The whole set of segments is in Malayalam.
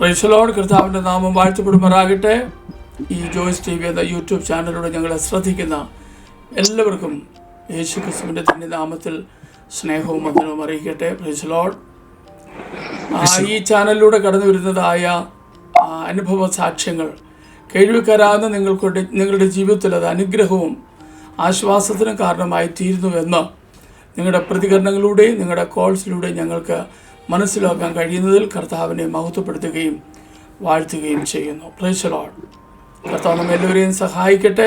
Praise Lord. കർത്താവിൻ്റെ നാമം വാഴ്ത്തപ്പെടുമാറാകട്ടെ. ഈ ജോയ്സ് ടി വി എന്ന യൂട്യൂബ് ചാനലിലൂടെ ഞങ്ങളെ ശ്രദ്ധിക്കുന്ന എല്ലാവർക്കും യേശു ക്രിസ്തുവിൻ്റെ തന്നെ നാമത്തിൽ സ്നേഹവും വന്ദനവും അറിയിക്കട്ടെ. Praise lord. ഈ ചാനലിലൂടെ കടന്നു വരുന്നതായ അനുഭവ സാക്ഷ്യങ്ങൾ കേൾവിക്കാരാകുന്ന നിങ്ങളുടെ ജീവിതത്തിൽ അത് അനുഗ്രഹവും ആശ്വാസത്തിനും കാരണമായി തീരുന്നുവെന്ന് നിങ്ങളുടെ പ്രതികരണങ്ങളിലൂടെയും നിങ്ങളുടെ കോൾസിലൂടെയും ഞങ്ങൾക്ക് മനസ്സിലാക്കാൻ കഴിയുന്നതിൽ കർത്താവിനെ മഹത്വപ്പെടുത്തുകയും വാഴ്ത്തുകയും ചെയ്യുന്നു. Praise lord. കർത്താവ് നമ്മെല്ലാവരെയും സഹായിക്കട്ടെ.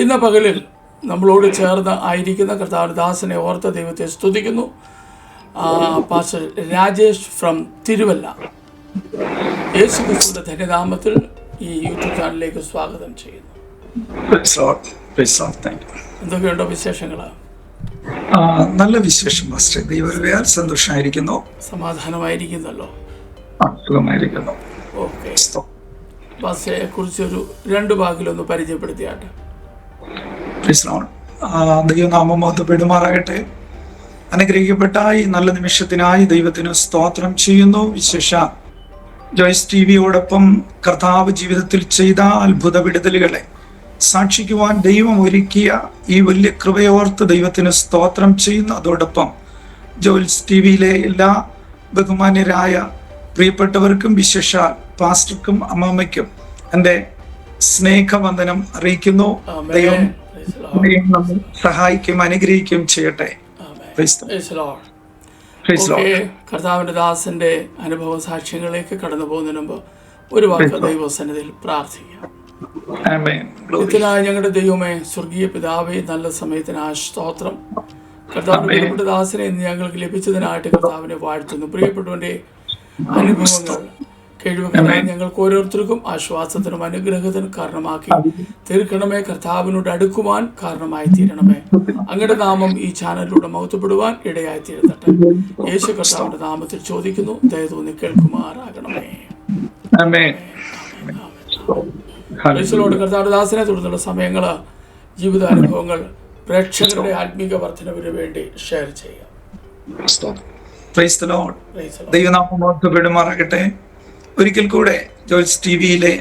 ഇന്ന് പകലിൽ നമ്മളോട് ചേർന്ന് ആയിരിക്കുന്ന കർത്താവിൻ്റെ ദാസനെ ഓർത്ത ദൈവത്തെ സ്തുതിക്കുന്നു. Pastor Rajesh from Thiruvalla. യേശു ക്രിസ്തുവിന്റെ ധന്യനാമത്തിൽ ഈ യൂട്യൂബ് ചാനലിലേക്ക് സ്വാഗതം ചെയ്യുന്നു. എന്തൊക്കെയുണ്ടോ വിശേഷങ്ങൾ? നല്ല വിശേഷം മാസ്റ്റർ. ദൈവകൃപയാൽ സന്തോഷമായിരിക്കുന്നു. സമാധാനമായിരിക്കുന്നല്ലോ. ഓക്കെ. പാസ്റ്ററെ കുറിച്ചൊരു രണ്ട് വാക്കിലൊന്ന് പരിചയപ്പെടുത്തിയാട്ടെ. ദൈവനാമം മഹത്വപ്പെടുമാറാകട്ടെ. അനുഗ്രഹിക്കപ്പെട്ട ഈ നല്ല നിമിഷത്തിനായി ദൈവത്തിന് സ്തോത്രം ചെയ്യുന്നു. വിശേഷ ജോയ്സ് ടി വിയോടൊപ്പം കർത്താവ് ജീവിതത്തിൽ ചെയ്ത അത്ഭുത വിടുതലുകളെ സാക്ഷിക്കുവാൻ ദൈവം ഒരുക്കിയ ഈ വലിയ കൃപയോർത്ത് ദൈവത്തിന് സ്തോത്രം ചെയ്യുന്നു. അതോടൊപ്പം ജോയ്സ് ടി വിയിലെ എല്ലാ ബഹുമാന്യരായ പ്രിയപ്പെട്ടവർക്കും വിശേഷ പാസ്റ്റർക്കും അമ്മാമ്മയ്ക്കും എൻ്റെ സ്നേഹവന്ദനം അറിയിക്കുന്നു. ദൈവം സഹായിക്കും അനുഗ്രഹിക്കുകയും ചെയ്യട്ടെ. കർത്താവിന്റെ ദാസന്റെ അനുഭവ സാക്ഷ്യങ്ങളിലേക്ക് കടന്നു പോകുന്നതിന് മുമ്പ് ഒരു വാക്ക് ദൈവസന്നിധിയിൽ പ്രാർത്ഥിക്കാം. ഇതിനായി ഞങ്ങളുടെ ദൈവമേ, സ്വർഗീയ പിതാവേ, നല്ല സമയത്തിന് സ്തോത്രം. കർത്താവിന്റെ പ്രിയപ്പെട്ട ദാസനെ ഞങ്ങൾക്ക് ലഭിച്ചതിനായിട്ട് കർത്താവിനെ വാഴ്ത്തുന്നു. പ്രിയപ്പെട്ടവന്റെ അനുഭവങ്ങൾ കഴിവുകളായി ഞങ്ങൾക്ക് ഓരോരുത്തർക്കും ആശ്വാസത്തിനും അനുഗ്രഹത്തിനും കാരണമാക്കി തീർക്കണമേ. കർത്താവിനോട് അടുക്കുവാൻ കാരണമായി തീരണമേ. അങ്ങയുടെ നാമം ഈ ചാനലിലൂടെ മഹത്വപ്പെടുവാൻ ഇടയായി തീരുന്നട്ടെ. യേശു കർത്താവിന്റെ നാമത്തിൽ ചോദിക്കുന്നു, ദയ തോന്നി കേൾക്കുമാറാകണമേ. കർത്താവിന്റെ ദാസനെ തുടർന്നുള്ള സമയങ്ങള് ജീവിതാനുഭവങ്ങൾ പ്രേക്ഷകരുടെ ആത്മീക വർധനവിന് വേണ്ടി ഷെയർ ചെയ്യാം. ദൈവനാമം മഹത്വപ്പെടുമാറാകട്ടെ. ഒരിക്കൽ കൂടെ ജോയ്സ് ടി വിയിലെ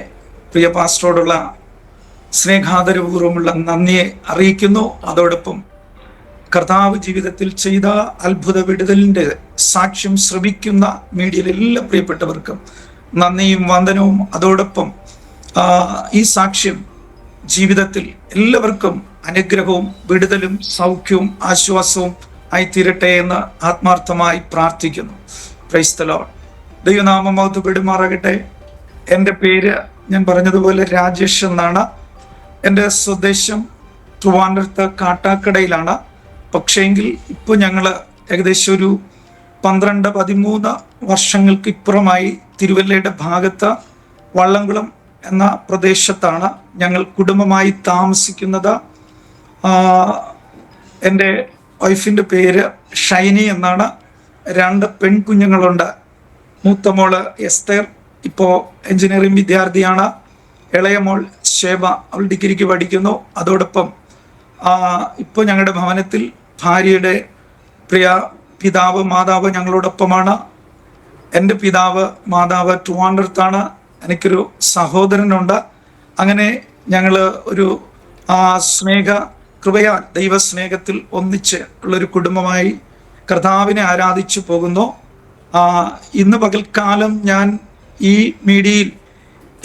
പ്രിയ പാസ്റ്ററോടുള്ള സ്നേഹാദരപൂർവ്വമുള്ള നന്ദിയെ അറിയിക്കുന്നു. അതോടൊപ്പം കർത്താവ് ജീവിതത്തിൽ ചെയ്ത അത്ഭുത വിടുതലിന്റെ സാക്ഷ്യം ശ്രമിക്കുന്ന മീഡിയയിലെ എല്ലാ പ്രിയപ്പെട്ടവർക്കും നന്ദിയും വന്ദനവും. അതോടൊപ്പം ഈ സാക്ഷ്യം ജീവിതത്തിൽ എല്ലാവർക്കും അനുഗ്രഹവും വിടുതലും സൗഖ്യവും ആശ്വാസവും ആയിത്തീരട്ടെ എന്ന് ആത്മാർത്ഥമായി പ്രാർത്ഥിക്കുന്നു. Praise the Lord. ദൈവനാമം മഹത്വപ്പെടുമാറാകട്ടെ. എൻ്റെ പേര് ഞാൻ പറഞ്ഞതുപോലെ രാജേഷ് എന്നാണ്. എൻ്റെ സ്വദേശം ട്രിവാൻഡ്രത്ത് കാട്ടാക്കടയിലാണ്. പക്ഷേങ്കിൽ ഇപ്പോൾ ഞങ്ങൾ ഏകദേശം ഒരു 12-13 വർഷങ്ങൾക്ക് ഇപ്പുറമായി തിരുവല്ലയുടെ ഭാഗത്ത് വള്ളംകുളം എന്ന പ്രദേശത്താണ് ഞങ്ങൾ കുടുംബമായി താമസിക്കുന്നത്. എൻ്റെ വൈഫിൻ്റെ പേര് ഷൈനി എന്നാണ്. 2 പെൺകുഞ്ഞുങ്ങളുണ്ട്. മൂത്ത മോള് എസ്തർ, ഇപ്പോൾ എഞ്ചിനീയറിംഗ് വിദ്യാർത്ഥിയാണ്. ഇളയ മോൾ ശേബ, അവൾ ഡിഗ്രിക്ക് പഠിക്കുന്നു. അതോടൊപ്പം ഇപ്പോൾ ഞങ്ങളുടെ ഭവനത്തിൽ ഭാര്യയുടെ പ്രിയ പിതാവ് മാതാവ് ഞങ്ങളോടൊപ്പമാണ്. എൻ്റെ പിതാവ് മാതാവ് ട്രിവാൻഡ്രത്താണ്. എനിക്കൊരു സഹോദരനുണ്ട്. അങ്ങനെ ഞങ്ങൾ ഒരു കൃപയാൽ ദൈവസ്നേഹത്തിൽ ഒന്നിച്ച് ഉള്ളൊരു കുടുംബമായി കർത്താവിനെ ആരാധിച്ചു പോകുന്നു. ഇന്ന് പകൽക്കാലം ഞാൻ ഈ മീഡിയയിൽ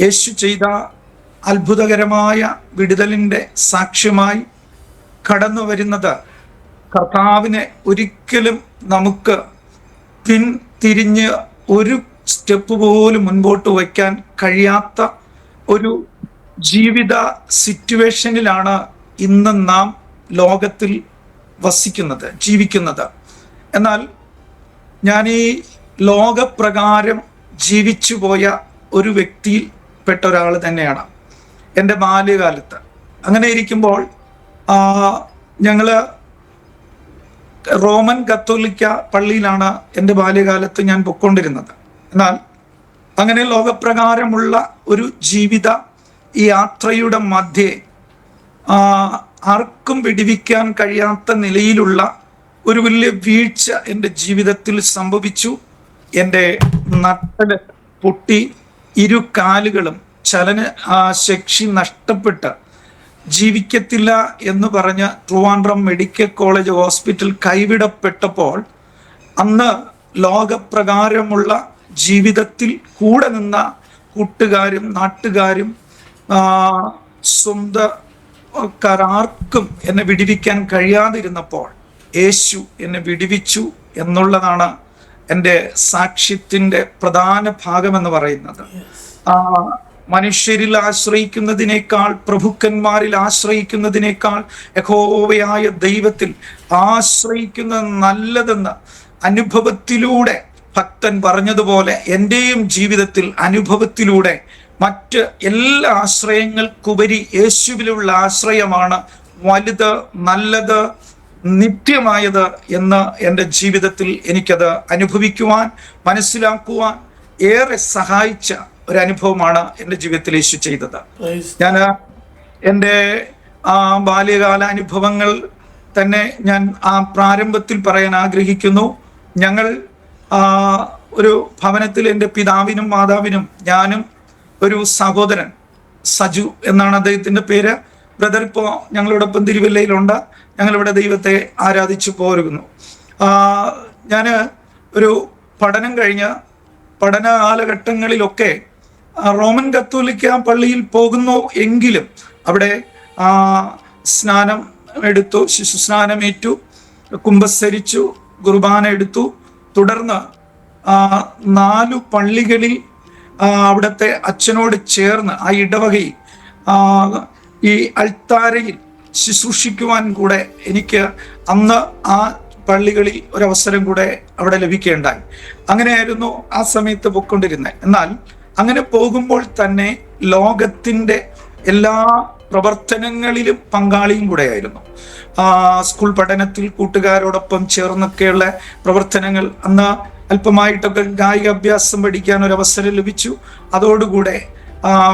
യേശു ചെയ്ത അത്ഭുതകരമായ വിടുതലിൻ്റെ സാക്ഷ്യമായി കടന്നു വരുന്നത് കർത്താവിനെ ഒരിക്കലും നമുക്ക് പിന്തിരിഞ്ഞ് ഒരു സ്റ്റെപ്പ് പോലും മുൻപോട്ട് വയ്ക്കാൻ കഴിയാത്ത ഒരു ജീവിത സിറ്റുവേഷനിലാണ് ഇന്ന് നാം ലോകത്തിൽ ജീവിക്കുന്നത്. എന്നാൽ ഞാൻ ഈ ലോകപ്രകാരം ജീവിച്ചു പോയ ഒരു വ്യക്തിയിൽ പെട്ട ഒരാൾ തന്നെയാണ് എൻ്റെ ബാല്യകാലത്ത്. അങ്ങനെ ഇരിക്കുമ്പോൾ ഞങ്ങൾ റോമൻ കത്തോലിക്ക പള്ളിയിലാണ് എൻ്റെ ബാല്യകാലത്ത് ഞാൻ പൊയ്ക്കൊണ്ടിരുന്നത്. എന്നാൽ അങ്ങനെ ലോകപ്രകാരമുള്ള ഒരു ജീവിത യാത്രയുടെ മധ്യേ ആർക്കും വിടിവിക്കാൻ കഴിയാത്ത നിലയിലുള്ള ഒരു വലിയ വീഴ്ച എൻ്റെ ജീവിതത്തിൽ സംഭവിച്ചു. എൻ്റെ നട്ടല് പൊട്ടി ഇരു കാലുകളും ശക്തി നഷ്ടപ്പെട്ട് ജീവിക്കത്തില്ല എന്ന് പറഞ്ഞ് ട്രിവാൻഡ്രം മെഡിക്കൽ കോളേജ് ഹോസ്പിറ്റൽ കൈവിടപ്പെട്ടപ്പോൾ അന്ന് ലോകപ്രകാരമുള്ള ജീവിതത്തിൽ കൂടെ നിന്ന കൂട്ടുകാരും നാട്ടുകാരും സ്വന്തക്കാർക്കും എന്നെ വിടുവിക്കാൻ കഴിയാതിരുന്നപ്പോൾ യേശു എന്നെ വിടുവിച്ചു എന്നുള്ളതാണ് എൻ്റെ സാക്ഷ്യത്തിൻ്റെ പ്രധാന ഭാഗമെന്ന് പറയുന്നത്. മനുഷ്യരിൽ ആശ്രയിക്കുന്നതിനേക്കാൾ, പ്രഭുക്കന്മാരിൽ ആശ്രയിക്കുന്നതിനേക്കാൾ യഹോവയായ ദൈവത്തിൽ ആശ്രയിക്കുന്ന നല്ലതെന്ന് അനുഭവത്തിലൂടെ ഭക്തൻ പറഞ്ഞതുപോലെ എൻ്റെയും ജീവിതത്തിൽ അനുഭവത്തിലൂടെ മറ്റ് എല്ലാ ആശ്രയങ്ങൾക്കുപരി യേശുവിലുള്ള ആശ്രയമാണ് വലുത്, നല്ലത്, നിത്യമായത് എന്ന് എൻ്റെ ജീവിതത്തിൽ എനിക്കത് അനുഭവിക്കുവാൻ, മനസ്സിലാക്കുവാൻ ഏറെ സഹായിച്ച ഒരനുഭവമാണ് എൻ്റെ ജീവിതത്തിൽ യേശു ചെയ്തത്. ഞാൻ എൻ്റെ ബാല്യകാല അനുഭവങ്ങൾ തന്നെ ഞാൻ പ്രാരംഭത്തിൽ പറയാൻ ആഗ്രഹിക്കുന്നു. ഞങ്ങൾ ഒരു ഭവനത്തിൽ എൻ്റെ പിതാവിനും മാതാവിനും ഞാനും ഒരു സഹോദരൻ സജു എന്നാണ് അദ്ദേഹത്തിൻ്റെ പേര്. ബ്രദർ ഇപ്പോൾ ഞങ്ങളോടൊപ്പം തിരുവല്ലയിലുണ്ട്. ഞങ്ങളിവിടെ ദൈവത്തെ ആരാധിച്ചു പോരുന്നു. ഞാൻ ഒരു പഠനം കഴിഞ്ഞ് പഠന കാലഘട്ടങ്ങളിലൊക്കെ റോമൻ കത്തോലിക്ക പള്ളിയിൽ പോകുന്നു എങ്കിലും അവിടെ സ്നാനം എടുത്തു, ശിശുസ്നാനമേറ്റു, കുമ്പസരിച്ചു, കുർബാന എടുത്തു. തുടർന്ന് 4 പള്ളികളിൽ അവിടുത്തെ അച്ഛനോട് ചേർന്ന് ആ ഇടവകയിൽ ഈ അൾത്താരയിൽ ശുശ്രൂഷിക്കുവാൻ കൂടെ എനിക്ക് അന്ന് ആ പള്ളികളിൽ ഒരവസരം കൂടെ അവിടെ ലഭിക്കുകയുണ്ടായി. അങ്ങനെയായിരുന്നു ആ സമയത്ത് പോയിക്കൊണ്ടിരുന്നത്. എന്നാൽ അങ്ങനെ പോകുമ്പോൾ തന്നെ ലോകത്തിൻ്റെ എല്ലാ പ്രവർത്തനങ്ങളിലും പങ്കാളിയും കൂടെയായിരുന്നു. സ്കൂൾ പഠനത്തിൽ കൂട്ടുകാരോടൊപ്പം ചേർന്നൊക്കെയുള്ള പ്രവർത്തനങ്ങൾ, അന്ന് അല്പമായിട്ടൊക്കെ ഗായിക അഭ്യാസം പഠിക്കാൻ ഒരു അവസരം ലഭിച്ചു. അതോടുകൂടെ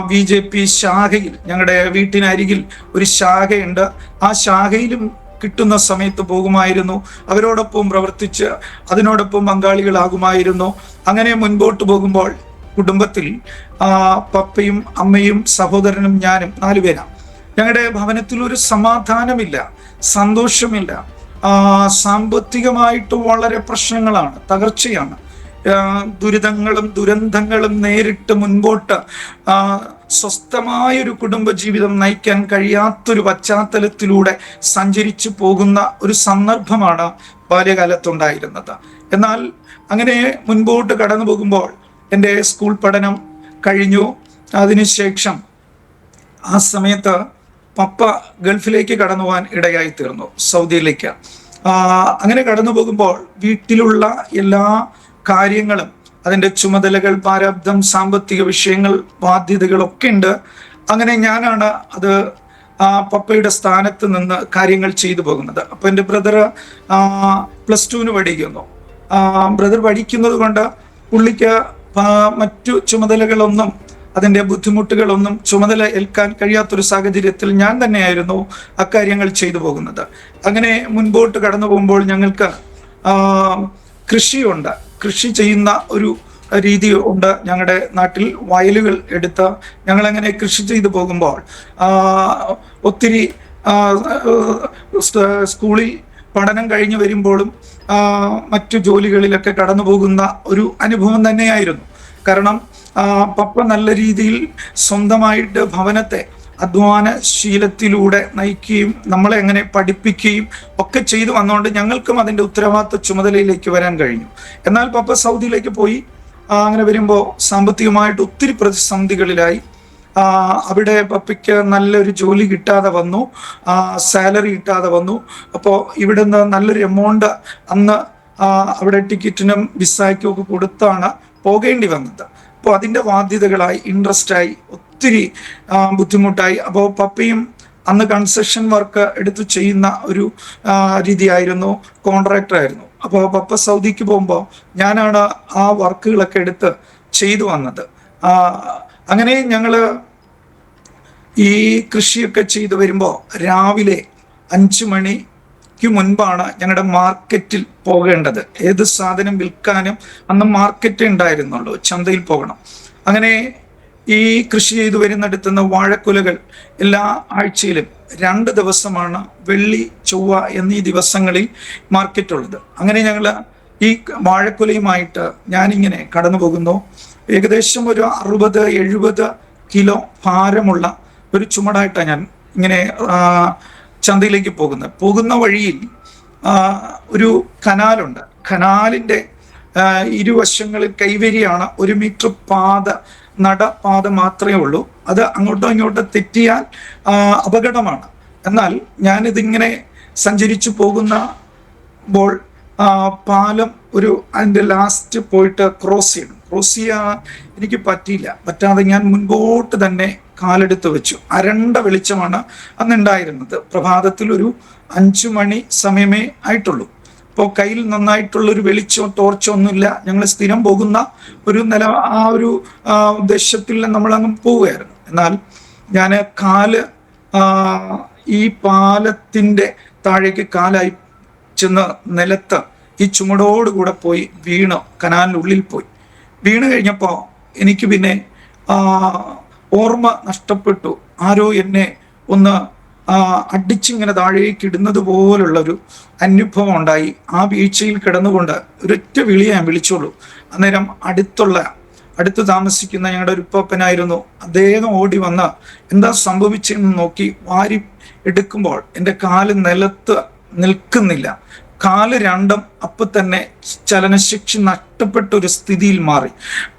BJP ശാഖയിൽ, ഞങ്ങളുടെ വീട്ടിനരികിൽ ഒരു ശാഖയുണ്ട്, ആ ശാഖയിലും കിട്ടുന്ന സമയത്ത് പോകുമായിരുന്നു. അവരോടൊപ്പം പ്രവർത്തിച്ച് അതിനോടൊപ്പം പങ്കാളികളാകുമായിരുന്നു. അങ്ങനെ മുൻപോട്ട് പോകുമ്പോൾ കുടുംബത്തിൽ പപ്പയും അമ്മയും സഹോദരനും ഞാനും 4 പേരാണ്. ഞങ്ങളുടെ ഭവനത്തിൽ ഒരു സമാധാനമില്ല, സന്തോഷമില്ല. സാമ്പത്തികമായിട്ട് വളരെ പ്രശ്നങ്ങളാണ്, തകർച്ചയാണ്. ദുരിതങ്ങളും ദുരന്തങ്ങളും നേരിട്ട് മുൻപോട്ട് സ്വസ്ഥമായൊരു കുടുംബജീവിതം നയിക്കാൻ കഴിയാത്തൊരു പശ്ചാത്തലത്തിലൂടെ സഞ്ചരിച്ചു പോകുന്ന ഒരു സന്ദർഭമാണ് ബാല്യകാലത്തുണ്ടായിരുന്നത്. എന്നാൽ അങ്ങനെ മുൻപോട്ട് കടന്നു പോകുമ്പോൾ എൻ്റെ സ്കൂൾ പഠനം കഴിഞ്ഞു. അതിനുശേഷം ആ സമയത്ത് പപ്പ ഗൾഫിലേക്ക് കടന്നു പോകാൻ ഇടയായി തീർന്നു, സൗദിയിലേക്ക്. അങ്ങനെ കടന്നു പോകുമ്പോൾ വീട്ടിലുള്ള എല്ലാ കാര്യങ്ങളും, അതിൻ്റെ ചുമതലകൾ, പ്രാരാബ്ധം, സാമ്പത്തിക വിഷയങ്ങൾ, ബാധ്യതകളൊക്കെ ഉണ്ട്. അങ്ങനെ ഞാനാണ് അത് പപ്പയുടെ സ്ഥാനത്ത് നിന്ന് കാര്യങ്ങൾ ചെയ്തു പോകുന്നത്. അപ്പോൾ എൻ്റെ ബ്രദർ +2 പഠിക്കുന്നു. ബ്രദർ പഠിക്കുന്നത് കൊണ്ട് പുള്ളിക്ക് മറ്റു ചുമതലകളൊന്നും, അതിൻ്റെ ബുദ്ധിമുട്ടുകളൊന്നും ചുമതല ഏൽക്കാൻ കഴിയാത്തൊരു സാഹചര്യത്തിൽ ഞാൻ തന്നെയായിരുന്നു അക്കാര്യങ്ങൾ ചെയ്തു പോകുന്നത്. അങ്ങനെ മുൻപോട്ട് കടന്നു പോകുമ്പോൾ ഞങ്ങൾക്ക് കൃഷിയുണ്ട്, കൃഷി ചെയ്യുന്ന ഒരു രീതി ഉണ്ട്. ഞങ്ങളുടെ നാട്ടിൽ വയലുകൾ എടുത്ത് ഞങ്ങളങ്ങനെ കൃഷി ചെയ്തു പോകുമ്പോൾ ഒത്തിരി സ്കൂളിൽ പഠനം കഴിഞ്ഞ് വരുമ്പോഴും മറ്റു ജോലികളിലൊക്കെ കടന്നു പോകുന്ന ഒരു അനുഭവം തന്നെയായിരുന്നു. കാരണം പപ്പ നല്ല രീതിയിൽ സ്വന്തമായിട്ട് ഭവനത്തെ അധ്വാന ശീലത്തിലൂടെ നയിക്കുകയും നമ്മളെ എങ്ങനെ പഠിപ്പിക്കുകയും ഒക്കെ ചെയ്തു വന്നുകൊണ്ട് ഞങ്ങൾക്കും അതിൻ്റെ ഉത്തരവാദിത്വ ചുമതലയിലേക്ക് വരാൻ കഴിഞ്ഞു. എന്നാൽ പപ്പ സൗദിയിലേക്ക് പോയി. അങ്ങനെ വരുമ്പോൾ സാമ്പത്തികമായിട്ട് ഒത്തിരി പ്രതിസന്ധികളിലായി. അവിടെ പപ്പയ്ക്ക് നല്ലൊരു ജോലി കിട്ടാതെ വന്നു, സാലറി കിട്ടാതെ വന്നു. അപ്പോൾ ഇവിടെ നിന്ന് നല്ലൊരു എമൗണ്ട് അന്ന് അവിടെ ടിക്കറ്റിനും വിസയ്ക്കും ഒക്കെ കൊടുത്താണ് പോകേണ്ടി വന്നത്. അപ്പോൾ അതിൻ്റെ ബാധ്യതകളായി, ഇൻട്രസ്റ്റായി, ഒത്തിരി ബുദ്ധിമുട്ടായി. അപ്പോൾ പപ്പയും അന്ന് കൺസ്ട്രക്ഷൻ വർക്ക് എടുത്ത് ചെയ്യുന്ന ഒരു രീതിയായിരുന്നു, കോൺട്രാക്ടറായിരുന്നു. അപ്പോൾ പപ്പ സൗദിക്ക് പോകുമ്പോൾ ഞാനാണ് ആ വർക്കുകളൊക്കെ എടുത്ത് ചെയ്തു വന്നത്. അങ്ങനെ ഞങ്ങൾ ഈ കൃഷിയൊക്കെ ചെയ്തു വരുമ്പോൾ രാവിലെ 5 മണിക്ക് മുൻപാണ് ഞങ്ങളുടെ മാർക്കറ്റിൽ പോകേണ്ടത്. ഏത് സാധനം വിൽക്കാനും അന്ന് മാർക്കറ്റ് ഉണ്ടായിരുന്നുള്ളൂ, ചന്തയിൽ പോകണം. അങ്ങനെ ഈ കൃഷി ചെയ്തു വരുന്നിടത്തുനിന്ന് വാഴക്കുലകൾ എല്ലാ ആഴ്ചയിലും 2 ദിവസമാണ്, വെള്ളി, ചൊവ്വ എന്നീ ദിവസങ്ങളിൽ മാർക്കറ്റുള്ളത്. അങ്ങനെ ഞങ്ങൾ ഈ വാഴക്കുലയുമായിട്ട് ഞാനിങ്ങനെ കടന്നു പോകുന്നു. ഏകദേശം ഒരു 60-70 കിലോ ഭാരമുള്ള ഒരു ചുമടായിട്ടാണ് ഞാൻ ഇങ്ങനെ ചന്തയിലേക്ക് പോകുന്ന വഴിയിൽ ഒരു കനാലുണ്ട്. കനാലിൻ്റെ ഇരുവശങ്ങളിൽ കൈവരിയാണ്. 1 മീറ്റർ നടപാത മാത്രമേ ഉള്ളൂ. അത് അങ്ങോട്ടോ ഇങ്ങോട്ടോ തെറ്റിയാൽ അപകടമാണ്. എന്നാൽ ഞാനിതിങ്ങനെ സഞ്ചരിച്ചു പോകുമ്പോൾ പാലം അതിൻ്റെ ലാസ്റ്റ് പോയിട്ട് ക്രോസ് ചെയ്യാൻ എനിക്ക് പറ്റാതെ ഞാൻ മുൻപോട്ട് തന്നെ കാലെടുത്ത് വെച്ചു. അരണ്ട വെളിച്ചമാണ് അന്നുണ്ടായിരുന്നത്. പ്രഭാതത്തിൽ ഒരു 5 മണി സമയമേ ആയിട്ടുള്ളൂ. അപ്പോൾ കയ്യിൽ നന്നായിട്ടുള്ളൊരു വെളിച്ചോ ടോർച്ചോ ഒന്നുമില്ല. ഞങ്ങൾ സ്ഥിരം പോകുന്ന ഒരു ഒരു ദേശത്തിൽ നമ്മളങ്ങ് പോവുകയായിരുന്നു. എന്നാൽ ഞാൻ ഈ പാലത്തിൻ്റെ താഴേക്ക് കാലായി ചെന്ന് നിലത്ത് ഈ ചുമടോടുകൂടെ പോയി കനാലിനുള്ളിൽ പോയി വീണ് കഴിഞ്ഞപ്പോൾ എനിക്ക് പിന്നെ ഓർമ്മ നഷ്ടപ്പെട്ടു. ആരോ എന്നെ ഒന്ന് അടിച്ചിങ്ങനെ താഴേക്ക് ഇടുന്നത് പോലുള്ളൊരു അനുഭവം ഉണ്ടായി. ആ വീഴ്ചയിൽ കിടന്നുകൊണ്ട് ഒരൊറ്റ വിളിയെ ഞാൻ വിളിച്ചോളൂ. അന്നേരം അടുത്ത് താമസിക്കുന്ന ഞങ്ങളുടെ ഒരു ഉപ്പനായിരുന്നു. അദ്ദേഹം ഓടി വന്ന് എന്താ സംഭവിച്ചെന്ന് നോക്കി വാരി എടുക്കുമ്പോൾ എൻ്റെ കാല് നിലത്ത് നിൽക്കുന്നില്ല. കാല് രണ്ടും അപ്പം തന്നെ ചലനശേഷി നഷ്ടപ്പെട്ട ഒരു സ്ഥിതിയിൽ മാറി.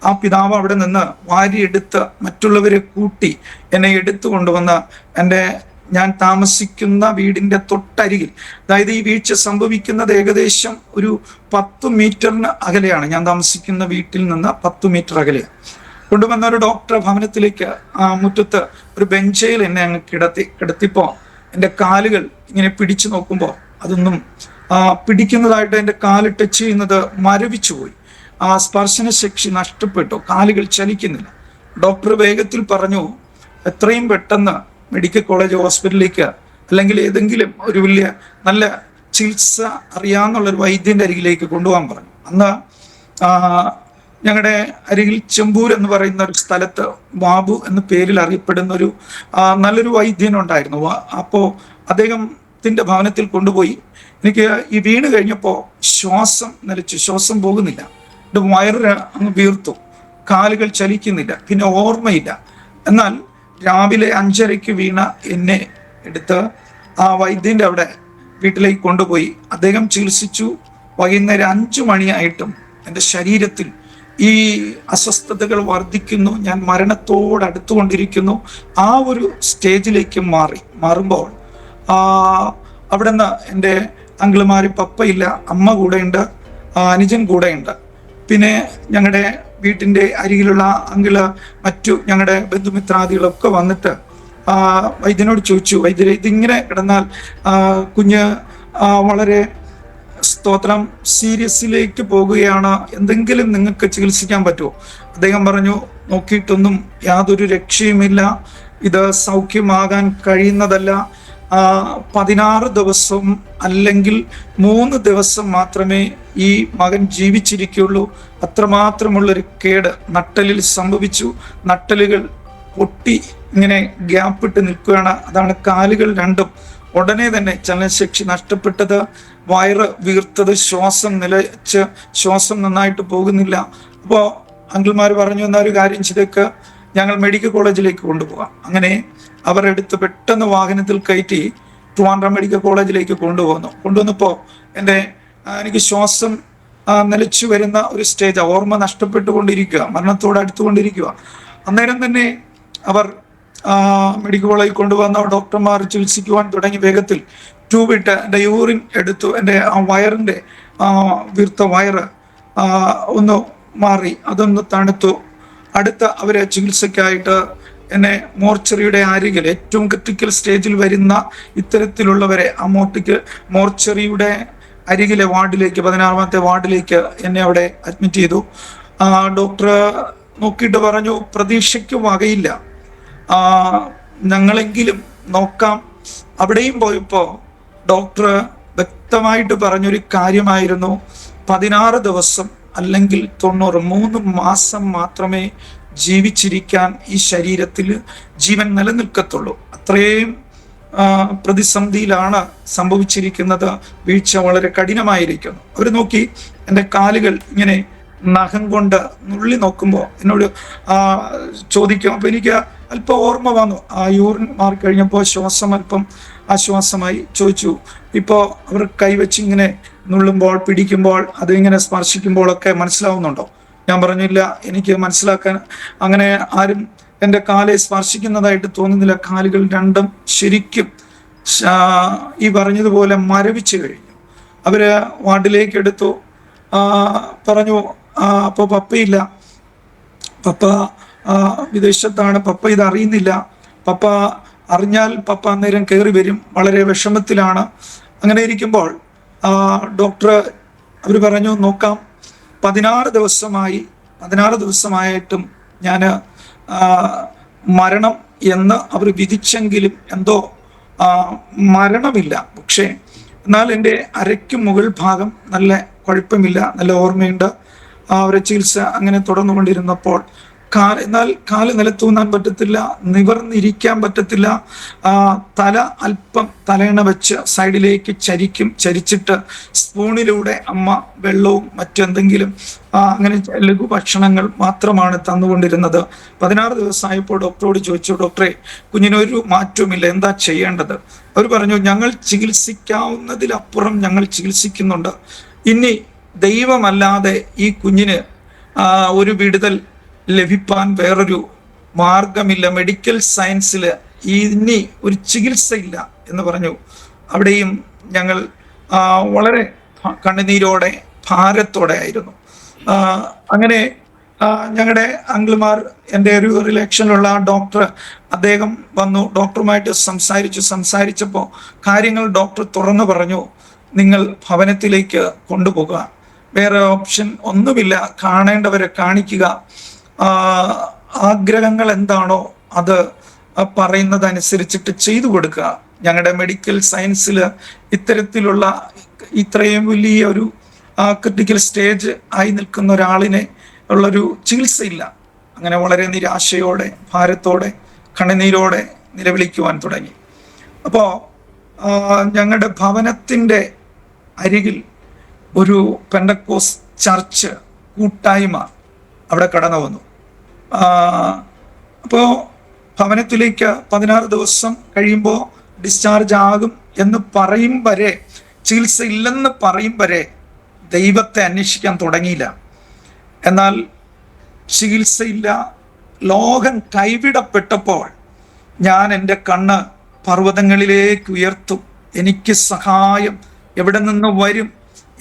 ആ പിതാവ് അവിടെ നിന്ന് വാരിയെടുത്ത് മറ്റുള്ളവരെ കൂട്ടി എന്നെ എടുത്തു കൊണ്ടുവന്ന് ഞാൻ താമസിക്കുന്ന വീടിൻ്റെ തൊട്ടരികിൽ, അതായത് ഈ വീഴ്ച സംഭവിക്കുന്നത് ഏകദേശം ഒരു 10 മീറ്ററിന് അകലെയാണ്. ഞാൻ താമസിക്കുന്ന വീട്ടിൽ നിന്ന് 10 മീറ്റർ അകലെയാണ്. കൊണ്ടുവന്ന ഒരു ഡോക്ടർ ഭവനത്തിലേക്ക് മുറ്റത്ത് ഒരു ബെഞ്ചയിൽ എന്നെ അങ്ങ് കിടത്തിപ്പോൾ എൻ്റെ കാലുകൾ ഇങ്ങനെ പിടിച്ചു നോക്കുമ്പോൾ അതൊന്നും പിടിക്കുന്നതായിട്ട് എൻ്റെ കാല് ടച്ച് ചെയ്യുന്നത് മരവിച്ചു പോയി. ആ സ്പർശന ശക്തി നഷ്ടപ്പെട്ടു. കാലുകൾ ചലിക്കുന്നില്ല. ഡോക്ടർ വേഗത്തിൽ പറഞ്ഞു, എത്രയും പെട്ടെന്ന് മെഡിക്കൽ കോളേജ് ഹോസ്പിറ്റലിലേക്ക് അല്ലെങ്കിൽ ഏതെങ്കിലും ഒരു വലിയ നല്ല ചികിത്സ അറിയാവുന്നുള്ളൊരു വൈദ്യൻ്റെ അരികിലേക്ക് കൊണ്ടുപോകാൻ പറഞ്ഞു. അന്ന് ഞങ്ങളുടെ അരികിൽ ചെമ്പൂർ എന്ന് പറയുന്ന ഒരു സ്ഥലത്ത് ബാബു എന്ന പേരിൽ അറിയപ്പെടുന്ന നല്ലൊരു വൈദ്യനുണ്ടായിരുന്നു. അപ്പോൾ അദ്ദേഹത്തിൻ്റെ ഭവനത്തിൽ കൊണ്ടുപോയി. എനിക്ക് ഈ വീണ് കഴിഞ്ഞപ്പോൾ ശ്വാസം നിലച്ചു, ശ്വാസം പോകുന്നില്ല. എൻ്റെ വയറ് അങ്ങ് വീർത്തു, കാലുകൾ ചലിക്കുന്നില്ല, പിന്നെ ഓർമ്മയില്ല. എന്നാൽ രാവിലെ 5:30 വീണ എന്നെ എടുത്ത് ആ വൈദ്യൻ്റെ അവിടെ വീട്ടിലേക്ക് കൊണ്ടുപോയി. അദ്ദേഹം ചികിത്സിച്ചു. വൈകുന്നേരം 5 മണിയായിട്ടും എൻ്റെ ശരീരത്തിൽ ഈ അസ്വസ്ഥതകൾ വർദ്ധിക്കുന്നു. ഞാൻ മരണത്തോടടുത്തുകൊണ്ടിരിക്കുന്നു. ആ ഒരു സ്റ്റേജിലേക്ക് മാറുമ്പോൾ അവിടെ നിന്ന് എൻ്റെ അങ്കിളുമാർ, പപ്പയില്ല, അമ്മ കൂടെയുണ്ട്, അനുജൻ കൂടെയുണ്ട്. പിന്നെ ഞങ്ങളുടെ വീട്ടിൻ്റെ അരികിലുള്ള അങ്കിള്, മറ്റു ഞങ്ങളുടെ ബന്ധുമിത്രാദികളൊക്കെ വന്നിട്ട് വൈദ്യനോട് ചോദിച്ചു, വൈദ്യരെ ഇതിങ്ങനെ കിടന്നാൽ കുഞ്ഞ് വളരെ സ്തോത്രം സീരിയസിലേക്ക് പോകുകയാണ്, എന്തെങ്കിലും നിങ്ങൾക്ക് ചികിത്സിക്കാൻ പറ്റുമോ? അദ്ദേഹം പറഞ്ഞു, നോക്കിയിട്ടൊന്നും യാതൊരു രക്ഷയുമില്ല, ഇത് സൗഖ്യമാകാൻ കഴിയുന്നതല്ല. 16 ദിവസം അല്ലെങ്കിൽ 3 ദിവസം മാത്രമേ ഈ മകൻ ജീവിച്ചിരിക്കുള്ളൂ. അത്രമാത്രമുള്ളൊരു കേട് നട്ടലിൽ സംഭവിച്ചു. നട്ടലുകൾ പൊട്ടി ഇങ്ങനെ ഗ്യാപ്പിട്ട് നിൽക്കുകയാണ്. അതാണ് കാലുകൾ രണ്ടും ഉടനെ തന്നെ ചലനശക്തി നഷ്ടപ്പെട്ടത്, വയറ് വീർത്തത്, ശ്വാസം നിലച്ച് ശ്വാസം നന്നായിട്ട് പോകുന്നില്ല. അപ്പോൾ അങ്കിൾമാർ പറഞ്ഞു, എന്നാൽ ഒരു കാര്യം ചെയ്തേക്ക്, ഞങ്ങൾ മെഡിക്കൽ കോളേജിലേക്ക് കൊണ്ടുപോകാം. അങ്ങനെ അവർ എടുത്ത് പെട്ടെന്ന് വാഹനത്തിൽ കയറ്റി ട്രിവാൻഡ്രം മെഡിക്കൽ കോളേജിലേക്ക് കൊണ്ടുവന്നപ്പോൾ എനിക്ക് ശ്വാസം നിലച്ചു വരുന്ന ഒരു സ്റ്റേജ്, ഓർമ്മ നഷ്ടപ്പെട്ടുകൊണ്ടിരിക്കുക, മരണത്തോട് അടുത്തുകൊണ്ടിരിക്കുക. അന്നേരം തന്നെ അവർ മെഡിക്കൽ കോളേജിൽ കൊണ്ടുവന്ന ഡോക്ടർമാർ ചികിത്സിക്കുവാൻ തുടങ്ങി. വേഗത്തിൽ ട്യൂബിട്ട് എൻ്റെ യൂറിൻ എടുത്തു. എൻ്റെ ആ വയറിൻ്റെ വീർത്ത വയറ് ഒന്ന് മാറി, അതൊന്ന് തണുത്തു. അടുത്ത അവരെ ചികിത്സയ്ക്കായിട്ട് എന്നെ മോർച്ചറിയുടെ അരികിൽ, ഏറ്റവും ക്രിട്ടിക്കൽ സ്റ്റേജിൽ വരുന്ന ഇത്തരത്തിലുള്ളവരെ മോർച്ചറിയുടെ അരികിലെ വാർഡിലേക്ക്, 16ാമത്തെ വാർഡിലേക്ക് എന്നെ അവിടെ അഡ്മിറ്റ് ചെയ്തു. ഡോക്ടർ നോക്കിയിട്ട് പറഞ്ഞു, പ്രതീക്ഷയ്ക്ക് വകയില്ല, ഞങ്ങളെങ്കിലും നോക്കാം. അവിടെയും പോയപ്പോൾ ഡോക്ടർ വ്യക്തമായിട്ട് പറഞ്ഞൊരു കാര്യമായിരുന്നു, 16 ദിവസം അല്ലെങ്കിൽ 90, 3 മാസം മാത്രമേ ജീവിച്ചിരിക്കാൻ ഈ ശരീരത്തിൽ ജീവൻ നിലനിൽക്കത്തുള്ളൂ. അത്രയും പ്രതിസന്ധിയിലാണ് സംഭവിച്ചിരിക്കുന്നത്. വീഴ്ച വളരെ കഠിനമായിരിക്കുന്നു. അവർ നോക്കി എൻ്റെ കാലുകൾ ഇങ്ങനെ നഖം കൊണ്ട് നുള്ളി നോക്കുമ്പോൾ എന്നോട് ചോദിക്കും. അപ്പോൾ എനിക്ക് അല്പം ഓർമ്മ വന്നു. ആ യൂറിൻ മാറി കഴിഞ്ഞപ്പോൾ ശ്വാസം അല്പം ആശ്വാസമായി. ചോദിച്ചു, ഇപ്പോൾ അവർ കൈവച്ച് ഇങ്ങനെ നുള്ളുമ്പോൾ, പിടിക്കുമ്പോൾ, അതിങ്ങനെ സ്പർശിക്കുമ്പോഴൊക്കെ മനസ്സിലാവുന്നുണ്ടോ? ഞാൻ പറഞ്ഞില്ല, എനിക്ക് മനസ്സിലാക്കാൻ അങ്ങനെ ആരും എൻ്റെ കാലെ സ്പർശിക്കുന്നതായിട്ട് തോന്നുന്നില്ല. കാലുകൾ രണ്ടും ശരിക്കും ഈ പറഞ്ഞതുപോലെ മരവിച്ചു കഴിഞ്ഞു. അവര് വാർഡിലേക്ക് എടുത്തു. പറഞ്ഞു, അപ്പോൾ പപ്പയില്ല, പപ്പ വിദേശത്താണ്, പപ്പ ഇത് അറിയുന്നില്ല, പപ്പ അറിഞ്ഞാൽ പപ്പ അന്നേരം കയറി വരും, വളരെ വിഷമത്തിലാണ്. അങ്ങനെ ഇരിക്കുമ്പോൾ ഡോക്ടർ അവർ പറഞ്ഞു, നോക്കാം, 16 ദിവസമായിട്ടും ഞാൻ മരണം എന്ന് അവർ വിധിച്ചെങ്കിലും എന്തോ മരണമില്ല. പക്ഷേ എന്നാൽ എൻ്റെ അരയ്ക്ക് മുകൾ ഭാഗം നല്ല കുഴപ്പമില്ല, നല്ല ഓർമ്മയുണ്ട്. അവരെ ചികിത്സ അങ്ങനെ തുടർന്നുകൊണ്ടിരുന്നപ്പോൾ എന്നാൽ കാല് നിലത്തൂന്നാൻ പറ്റത്തില്ല, നിവർന്നിരിക്കാൻ പറ്റത്തില്ല. തല അല്പം തലയണ വെച്ച് സൈഡിലേക്ക് ചരിച്ചിട്ട് സ്പൂണിലൂടെ അമ്മ വെള്ളവും മറ്റെന്തെങ്കിലും അങ്ങനെ ലഘു ഭക്ഷണങ്ങൾ മാത്രമാണ് തന്നുകൊണ്ടിരുന്നത്. 16 ദിവസമായപ്പോൾ ഡോക്ടറോട് ചോദിച്ചു, ഡോക്ടറെ, കുഞ്ഞിനൊരു മാറ്റവുമില്ല, എന്താ ചെയ്യേണ്ടത്? അവർ പറഞ്ഞു, ഞങ്ങൾ ചികിത്സിക്കാവുന്നതിലപ്പുറം ഞങ്ങൾ ചികിത്സിക്കുന്നുണ്ട്. ഇനി ദൈവമല്ലാതെ ഈ കുഞ്ഞിന് ഒരു വിടുതൽ ലഭിപ്പാൻ വേറൊരു മാർഗമില്ല. മെഡിക്കൽ സയൻസിൽ ഇനി ഒരു ചികിത്സയില്ല എന്ന് പറഞ്ഞു. അവിടെയും ഞങ്ങൾ വളരെ കണ്ണുനീരോടെ ഭാരത്തോടെ ആയിരുന്നു. അങ്ങനെ ഞങ്ങളുടെ അങ്കിൾമാർ, എൻ്റെ ഒരു റിലേഷനിലുള്ള ഡോക്ടർ, അദ്ദേഹം വന്നു. ഡോക്ടറുമായിട്ട് സംസാരിച്ചപ്പോൾ കാര്യങ്ങൾ ഡോക്ടർ തുറന്നു പറഞ്ഞു, നിങ്ങൾ ഭവനത്തിലേക്ക് കൊണ്ടുപോകുക, വേറെ ഓപ്ഷൻ ഒന്നുമില്ല, കാണേണ്ടവരെ കാണിക്കുക, ആഗ്രഹങ്ങൾ എന്താണോ അത് പറയുന്നതനുസരിച്ചിട്ട് ചെയ്തു കൊടുക്കുക. ഞങ്ങളുടെ മെഡിക്കൽ സയൻസിൽ ഇത്തരത്തിലുള്ള ഇത്രയും വലിയ ഒരു ക്രിട്ടിക്കൽ സ്റ്റേജ് ആയി നിൽക്കുന്ന ഒരാളിനെ ഉള്ളൊരു ചികിത്സയില്ല. അങ്ങനെ വളരെ നിരാശയോടെ, ഭാരത്തോടെ, കണ്ണുനീരോടെ നിലവിളിക്കുവാൻ തുടങ്ങി. അപ്പോൾ ഞങ്ങളുടെ ഭവനത്തിൻ്റെ അരികിൽ ഒരു പെന്തക്കോസ് ചർച്ച് കൂട്ടായ്മ അവിടെ കടന്നു വന്നു. അപ്പോൾ ഭവനത്തിലേക്ക് 16 ദിവസം കഴിയുമ്പോൾ ഡിസ്ചാർജ് ആകും എന്ന് പറയും വരെ, ചികിത്സ ഇല്ലെന്ന് പറയും വരെ ദൈവത്തെ അന്വേഷിക്കാൻ തുടങ്ങിയില്ല. എന്നാൽ ചികിത്സയില്ല, ലോകം കൈവിടപ്പെട്ടപ്പോൾ ഞാൻ എൻ്റെ കണ്ണ് പർവ്വതങ്ങളിലേക്ക് ഉയർത്തും. എനിക്ക് സഹായം എവിടെ നിന്ന് വരും?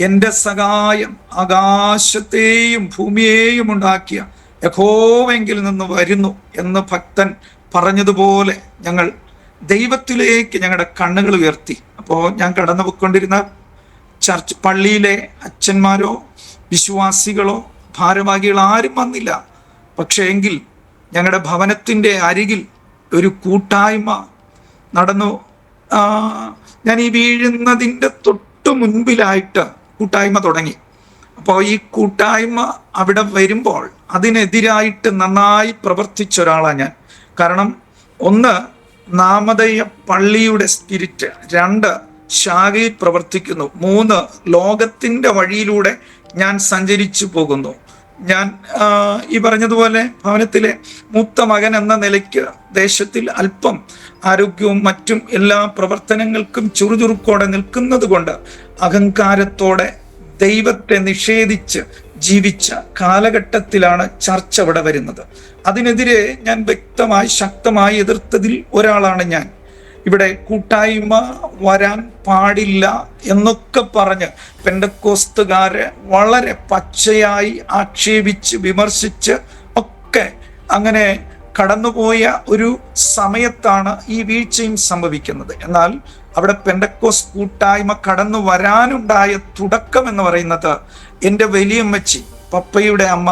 എൻ്റെ സഹായം ആകാശത്തെയും ഭൂമിയെയും ഉണ്ടാക്കിയ യഹോവെങ്കിൽ നിന്ന് വരുന്നു എന്ന് ഭക്തൻ പറഞ്ഞതുപോലെ ഞങ്ങൾ ദൈവത്തിലേക്ക് ഞങ്ങളുടെ കണ്ണുകൾ ഉയർത്തി. അപ്പോൾ ഞാൻ കടന്നു പോയിക്കൊണ്ടിരുന്ന ചർച്ച് പള്ളിയിലെ അച്ഛന്മാരോ വിശ്വാസികളോ ഭാരവാഹികളോ ആരും വന്നില്ല. പക്ഷേ എങ്കിൽ ഞങ്ങളുടെ ഭവനത്തിൻ്റെ അരികിൽ ഒരു കൂട്ടായ്മ നടന്നു. ഞാൻ ഈ വീഴുന്നതിൻ്റെ തൊട്ടു മുൻപിലായിട്ട് കൂട്ടായ്മ തുടങ്ങി. അപ്പോൾ ഈ കൂട്ടായ്മ അവിടെ വരുമ്പോൾ അതിനെതിരായിട്ട് നന്നായി പ്രവർത്തിച്ച ഒരാളാണ് ഞാൻ. കാരണം 1, നാമധേയ പള്ളിയുടെ സ്പിരിറ്റ്, 2, ശാഖയിൽ പ്രവർത്തിക്കുന്നു, 3, ലോകത്തിൻ്റെ വഴിയിലൂടെ ഞാൻ സഞ്ചരിച്ചു പോകുന്നു. ഞാൻ ഈ പറഞ്ഞതുപോലെ ഭവനത്തിലെ മൂത്ത മകൻ എന്ന നിലയ്ക്ക് ദേശത്തിൽ അല്പം ആരോഗ്യവും മറ്റും എല്ലാ പ്രവർത്തനങ്ങൾക്കും ചുറുചുറുക്കോടെ നിൽക്കുന്നത് കൊണ്ട് അഹങ്കാരത്തോടെ ദൈവത്തെ നിഷേധിച്ച് ജീവിച്ച കാലഘട്ടത്തിലാണ് ചർച്ച അവിടെ വരുന്നത്. അതിനെതിരെ ഞാൻ വ്യക്തമായി ശക്തമായി എതിർത്തതിൽ ഒരാളാണ് ഞാൻ. ഇവിടെ കൂട്ടായ്മ വരാൻ പാടില്ല എന്നൊക്കെ പറഞ്ഞ് പെന്തക്കോസ്തുകാരെ വളരെ പച്ചയായി ആക്ഷേപിച്ച് വിമർശിച്ച് ഒക്കെ അങ്ങനെ കടന്നുപോയ ഒരു സമയത്താണ് ഈ വീഴ്ചയും സംഭവിക്കുന്നത്. എന്നാൽ അവിടെ പെന്തക്കോസ് കൂട്ടായ്മ കടന്നു വരാനുണ്ടായ തുടക്കം എന്ന് പറയുന്നത് എൻ്റെ വലിയമ്മച്ചി, പപ്പയുടെ അമ്മ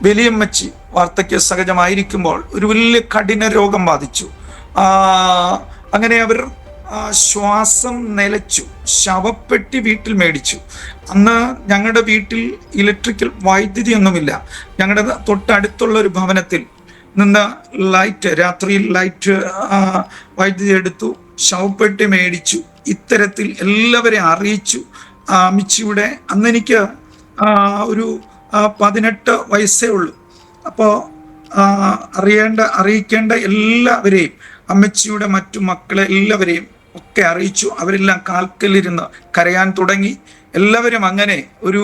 വലിയമ്മച്ചി വാർദ്ധക്യ സഹജമായിരിക്കുമ്പോൾ ഒരു വലിയ കഠിന രോഗം ബാധിച്ചു. അങ്ങനെ അവർ ശ്വാസം നിലച്ചു, ശവപ്പെട്ടി വീട്ടിൽ മേടിച്ചു. അന്ന് ഞങ്ങളുടെ വീട്ടിൽ ഇലക്ട്രിക്കൽ വൈദ്യുതി ഒന്നുമില്ല. ഞങ്ങളുടെ തൊട്ടടുത്തുള്ള ഒരു ഭവനത്തിൽ നിന്ന് ലൈറ്റ്, രാത്രിയിൽ ലൈറ്റ് വൈദ്യുതി എടുത്തു, ശവപ്പെട്ടി മേടിച്ചു, ഇത്തരത്തിൽ എല്ലാവരെയും അറിയിച്ചു. അമ്മച്ചിയുടെ അന്നെനിക്ക് ഒരു 18 വയസ്സേ ഉള്ളൂ. അപ്പോൾ അറിയിക്കേണ്ട എല്ലാവരെയും, അമ്മച്ചിയുടെ മറ്റു മക്കളെ എല്ലാവരെയും ഒക്കെ അറിയിച്ചു. അവരെല്ലാം കാൽക്കലിരുന്ന് കരയാൻ തുടങ്ങി. എല്ലാവരും അങ്ങനെ ഒരു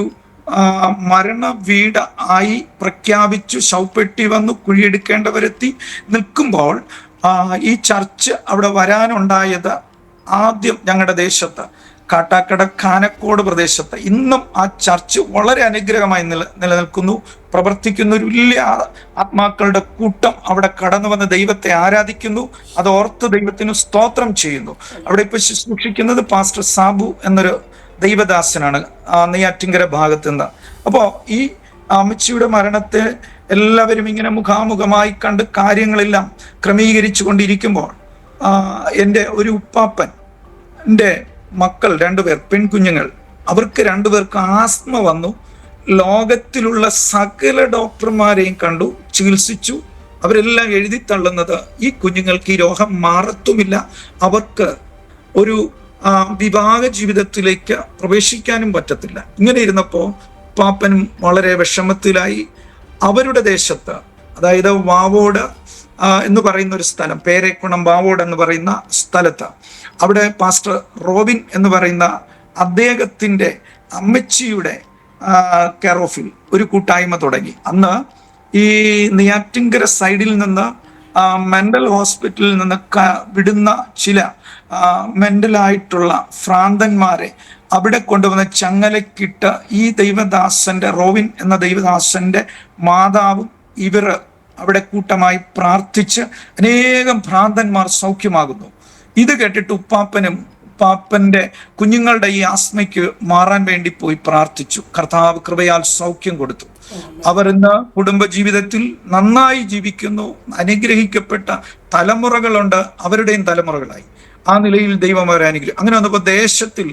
മരണ വീട് ആയി പ്രഖ്യാപിച്ചു. ശവപ്പെട്ടി വന്നു, കുഴിയെടുക്കേണ്ടവരെത്തി നിൽക്കുമ്പോൾ ഈ ചർച്ച് അവിടെ വരാനുണ്ടായത് ആദ്യം ഞങ്ങളുടെ ദേശത്ത്, കാട്ടാക്കട കാനക്കോട് പ്രദേശത്ത്. ഇന്നും ആ ചർച്ച് വളരെ അനുഗ്രഹമായി നിലനിൽക്കുന്നു, പ്രവർത്തിക്കുന്ന ഒരു വലിയ ആത്മാക്കളുടെ കൂട്ടം അവിടെ കടന്നു വന്ന് ദൈവത്തെ ആരാധിക്കുന്നു. അത് ഓർത്ത് ദൈവത്തിന് സ്തോത്രം ചെയ്യുന്നു. അവിടെ ഇപ്പൊ ശുശ്രൂഷിക്കുന്നത് പാസ്റ്റർ സാബു എന്നൊരു ദൈവദാസനാണ്, നെയ്യാറ്റിങ്കര ഭാഗത്ത് നിന്ന്. അപ്പോൾ ഈ അമ്മച്ചിയുടെ മരണത്തെ എല്ലാവരും ഇങ്ങനെ മുഖാമുഖമായി കണ്ട് കാര്യങ്ങളെല്ലാം ക്രമീകരിച്ചു കൊണ്ടിരിക്കുമ്പോൾ എൻ്റെ ഒരു ഉപ്പാപ്പൻ്റെ മക്കൾ 2 പേർ, പെൺകുഞ്ഞുങ്ങൾ, അവർക്ക് 2 പേർക്ക് ആസ്മ വന്നു. ലോകത്തിലുള്ള സകല ഡോക്ടർമാരെയും കണ്ടു, ചികിത്സിച്ചു. അവരെല്ലാം എഴുതി തള്ളുന്നത് ഈ കുഞ്ഞുങ്ങൾക്ക് ഈ രോഗം മാറത്തുമില്ല, അവർക്ക് ഒരു വിവാഹ ജീവിതത്തിലേക്ക് പ്രവേശിക്കാനും പറ്റത്തില്ല. ഇങ്ങനെ ഇരുന്നപ്പോൾ പാപ്പനും വളരെ വിഷമത്തിലായി. അവരുടെ ദേശത്ത്, അതായത് വാവോട് എന്ന് പറയുന്ന ഒരു സ്ഥലം, പേരേക്കുണം വാവോട് എന്ന് പറയുന്ന സ്ഥലത്ത്, അവിടെ പാസ്റ്റർ റോബിൻ എന്ന് പറയുന്ന അദ്ദേഹത്തിൻ്റെ അമ്മച്ചിയുടെ കെയർ ഓഫിൽ ഒരു കൂട്ടായ്മ തുടങ്ങി. അന്ന് ഈ നെയ്യാറ്റിങ്കര സൈഡിൽ നിന്ന് മെന്റൽ ഹോസ്പിറ്റലിൽ നിന്ന് വിടുന്ന ചില മെന്റലായിട്ടുള്ള ഭ്രാന്തന്മാരെ അവിടെ കൊണ്ടുവന്ന ചങ്ങലക്കിട്ട് ഈ ദൈവദാസന്റെ, റോവിൻ എന്ന ദൈവദാസന്റെ മാതാവും ഇവർ അവിടെ കൂട്ടമായി പ്രാർത്ഥിച്ച് അനേകം ഭ്രാന്തന്മാർ സൗഖ്യമാകുന്നു. ഇത് കേട്ടിട്ട് ഉപ്പാപ്പന്റെ കുഞ്ഞുങ്ങളുടെ ഈ ആസ്മയ്ക്ക് മാറാൻ വേണ്ടി പോയി പ്രാർത്ഥിച്ചു. കർത്താവ് കൃപയാൽ സൗഖ്യം കൊടുത്തു. അവർ ഇന്ന് കുടുംബജീവിതത്തിൽ നന്നായി ജീവിക്കുന്നു. അനുഗ്രഹിക്കപ്പെട്ട തലമുറകളുണ്ട്, അവരുടെയും തലമുറകളായി. ആ നിലയിൽ ദൈവം അവരെ അനുഗ്രഹിക്കും. അങ്ങനെ വന്നപ്പോൾ ദേശത്തിൽ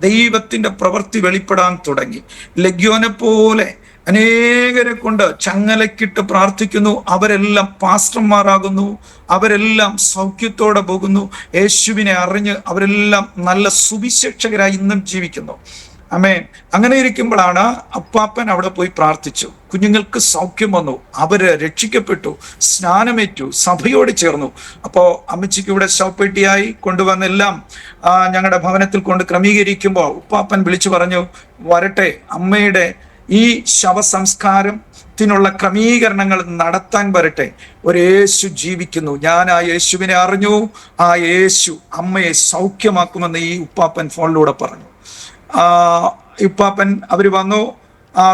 ദൈവത്തിന്റെ പ്രവൃത്തി വെളിപ്പെടാൻ തുടങ്ങി. ലഗ്യോനെ പോലെ അനേകരെ കൊണ്ട് ചങ്ങലക്കിട്ട് പ്രാർത്ഥിക്കുന്നു. അവരെല്ലാം പാസ്റ്റർമാരാകുന്നു, അവരെല്ലാം സൗഖ്യത്തോടെ പോകുന്നു. യേശുവിനെ അറിഞ്ഞ് അവരെല്ലാം നല്ല സുവിശേഷകരായി ഇന്നും ജീവിക്കുന്നു. ആമേൻ. അങ്ങനെ ഇരിക്കുമ്പോഴാണ് അപ്പാപ്പൻ അവിടെ പോയി പ്രാർത്ഥിച്ചു. കുഞ്ഞുങ്ങൾക്ക് സൗഖ്യം വന്നു, അവര് രക്ഷിക്കപ്പെട്ടു, സ്നാനമേറ്റു, സഭയോട് ചേർന്നു. അപ്പോൾ അമ്മച്ചിക്ക് ഇവിടെ ശവപ്പെട്ടിയായി കൊണ്ടുവന്നെല്ലാം ഞങ്ങളുടെ ഭവനത്തിൽ കൊണ്ട് ക്രമീകരിക്കുമ്പോൾ ഉപ്പാപ്പൻ വിളിച്ചു പറഞ്ഞു, വരട്ടെ, അമ്മയുടെ ഈ ശവസംസ്കാരത്തിനുള്ള ക്രമീകരണങ്ങൾ നടത്താൻ വരട്ടെ. ഒരു യേശു ജീവിക്കുന്നു, ഞാൻ ആ യേശുവിനെ അറിഞ്ഞു, ആ യേശു അമ്മയെ സൗഖ്യമാക്കുമെന്ന് ഈ ഉപ്പാപ്പൻ ഫോണിലൂടെ പറഞ്ഞു. ഉപ്പാപ്പൻ അവര് വന്നു.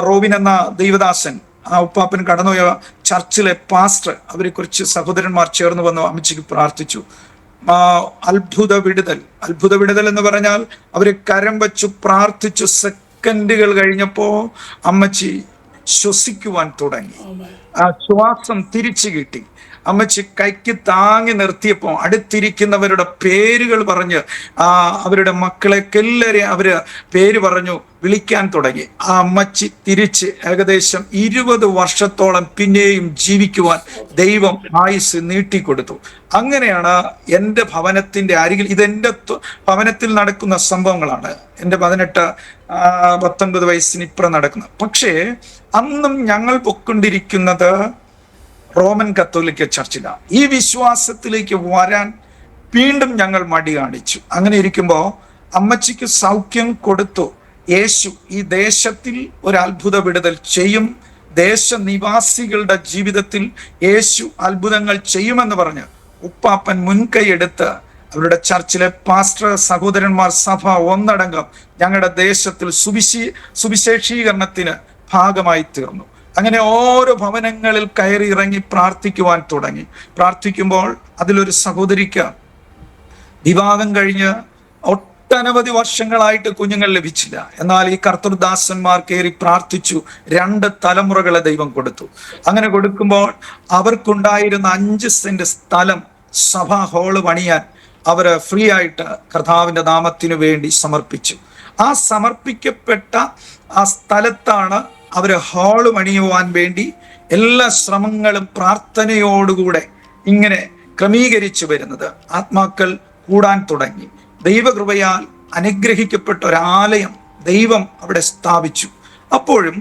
റോബിൻ എന്ന ദൈവദാസൻ, ആ ഉപ്പാപ്പൻ കടന്നുപോയ ചർച്ചിലെ പാസ്റ്റർ, അവരെ കുറിച്ച് സഹോദരന്മാർ ചേർന്ന് വന്നു, അമ്മച്ചിക്ക് പ്രാർത്ഥിച്ചു. അത്ഭുത വിടുതൽ എന്ന് പറഞ്ഞാൽ അവര് കരം വച്ചു പ്രാർത്ഥിച്ചു. സെക്കൻഡുകൾ കഴിഞ്ഞപ്പോ അമ്മച്ചി ശ്വസിക്കുവാൻ തുടങ്ങി. ശ്വാസം തിരിച്ചു കിട്ടി. അമ്മച്ചി കൈക്ക് താങ്ങി നിർത്തിയപ്പോൾ അടുത്തിരിക്കുന്നവരുടെ പേരുകൾ പറഞ്ഞ് അവരുടെ മക്കളെക്കെല്ലാരെയും അവര് പേര് പറഞ്ഞു വിളിക്കാൻ തുടങ്ങി. ആ അമ്മച്ചി തിരിച്ച് ഏകദേശം 20 വർഷത്തോളം പിന്നെയും ജീവിക്കുവാൻ ദൈവം ആയുസ് നീട്ടിക്കൊടുത്തു. അങ്ങനെയാണ് എൻ്റെ ഭവനത്തിന്റെ അരികിൽ, ഇതെൻ്റെ ഭവനത്തിൽ നടക്കുന്ന സംഭവങ്ങളാണ്. എൻ്റെ 18-19 വയസ്സിന് ഇപ്പുറം നടക്കുന്നത്. പക്ഷേ അന്നും ഞങ്ങൾ പൊക്കൊണ്ടിരിക്കുന്നത് റോമൻ കത്തോലിക്ക ചർച്ചിലാണ്. ഈ വിശ്വാസത്തിലേക്ക് വരാൻ വീണ്ടും ഞങ്ങൾ മടി കാണിച്ചു. അങ്ങനെ ഇരിക്കുമ്പോൾ അമ്മച്ചിക്ക് സൗഖ്യം കൊടുത്തു. യേശു ഈ ദേശത്തിൽ ഒരു അത്ഭുത വിടുതൽ ചെയ്യും, ദേശനിവാസികളുടെ ജീവിതത്തിൽ യേശു അത്ഭുതങ്ങൾ ചെയ്യുമെന്ന് പറഞ്ഞ് ഉപ്പാപ്പൻ മുൻകൈയെടുത്ത് അവരുടെ ചർച്ചിലെ പാസ്റ്റർ സഹോദരന്മാർ, സഭ ഒന്നടങ്കം ഞങ്ങളുടെ ദേശത്തിൽ സുവിശേഷീകരണത്തിന് ഭാഗമായി തീർന്നു. അങ്ങനെ ഓരോ ഭവനങ്ങളിൽ കയറി ഇറങ്ങി പ്രാർത്ഥിക്കുവാൻ തുടങ്ങി. പ്രാർത്ഥിക്കുമ്പോൾ അതിലൊരു സഹോദരിക്ക് വിവാഹം കഴിഞ്ഞ് ഒട്ടനവധി വർഷങ്ങളായിട്ട് കുഞ്ഞുങ്ങൾ ലഭിച്ചില്ല. എന്നാൽ ഈ കർത്തൃദാസന്മാർ കയറി പ്രാർത്ഥിച്ചു. 2 തലമുറകളെ ദൈവം കൊടുത്തു. അങ്ങനെ കൊടുക്കുമ്പോൾ അവർക്കുണ്ടായിരുന്ന 5 സെന്റ് സ്ഥലം സഭാ ഹോള് പണിയാൻ അവര് ഫ്രീ ആയിട്ട് കർത്താവിന്റെ നാമത്തിനു വേണ്ടി സമർപ്പിച്ചു. ആ സമർപ്പിക്കപ്പെട്ട ആ സ്ഥലത്താണ് അവര് ഹാള് പണിയുവാൻ വേണ്ടി എല്ലാ ശ്രമങ്ങളും പ്രാർത്ഥനയോടുകൂടെ ഇങ്ങനെ ക്രമീകരിച്ചു വരുന്നത്. ആത്മാക്കൾ കൂടാൻ തുടങ്ങി. ദൈവകൃപയാൽ അനുഗ്രഹിക്കപ്പെട്ട ഒരാലയം ദൈവം അവിടെ സ്ഥാപിച്ചു. അപ്പോഴും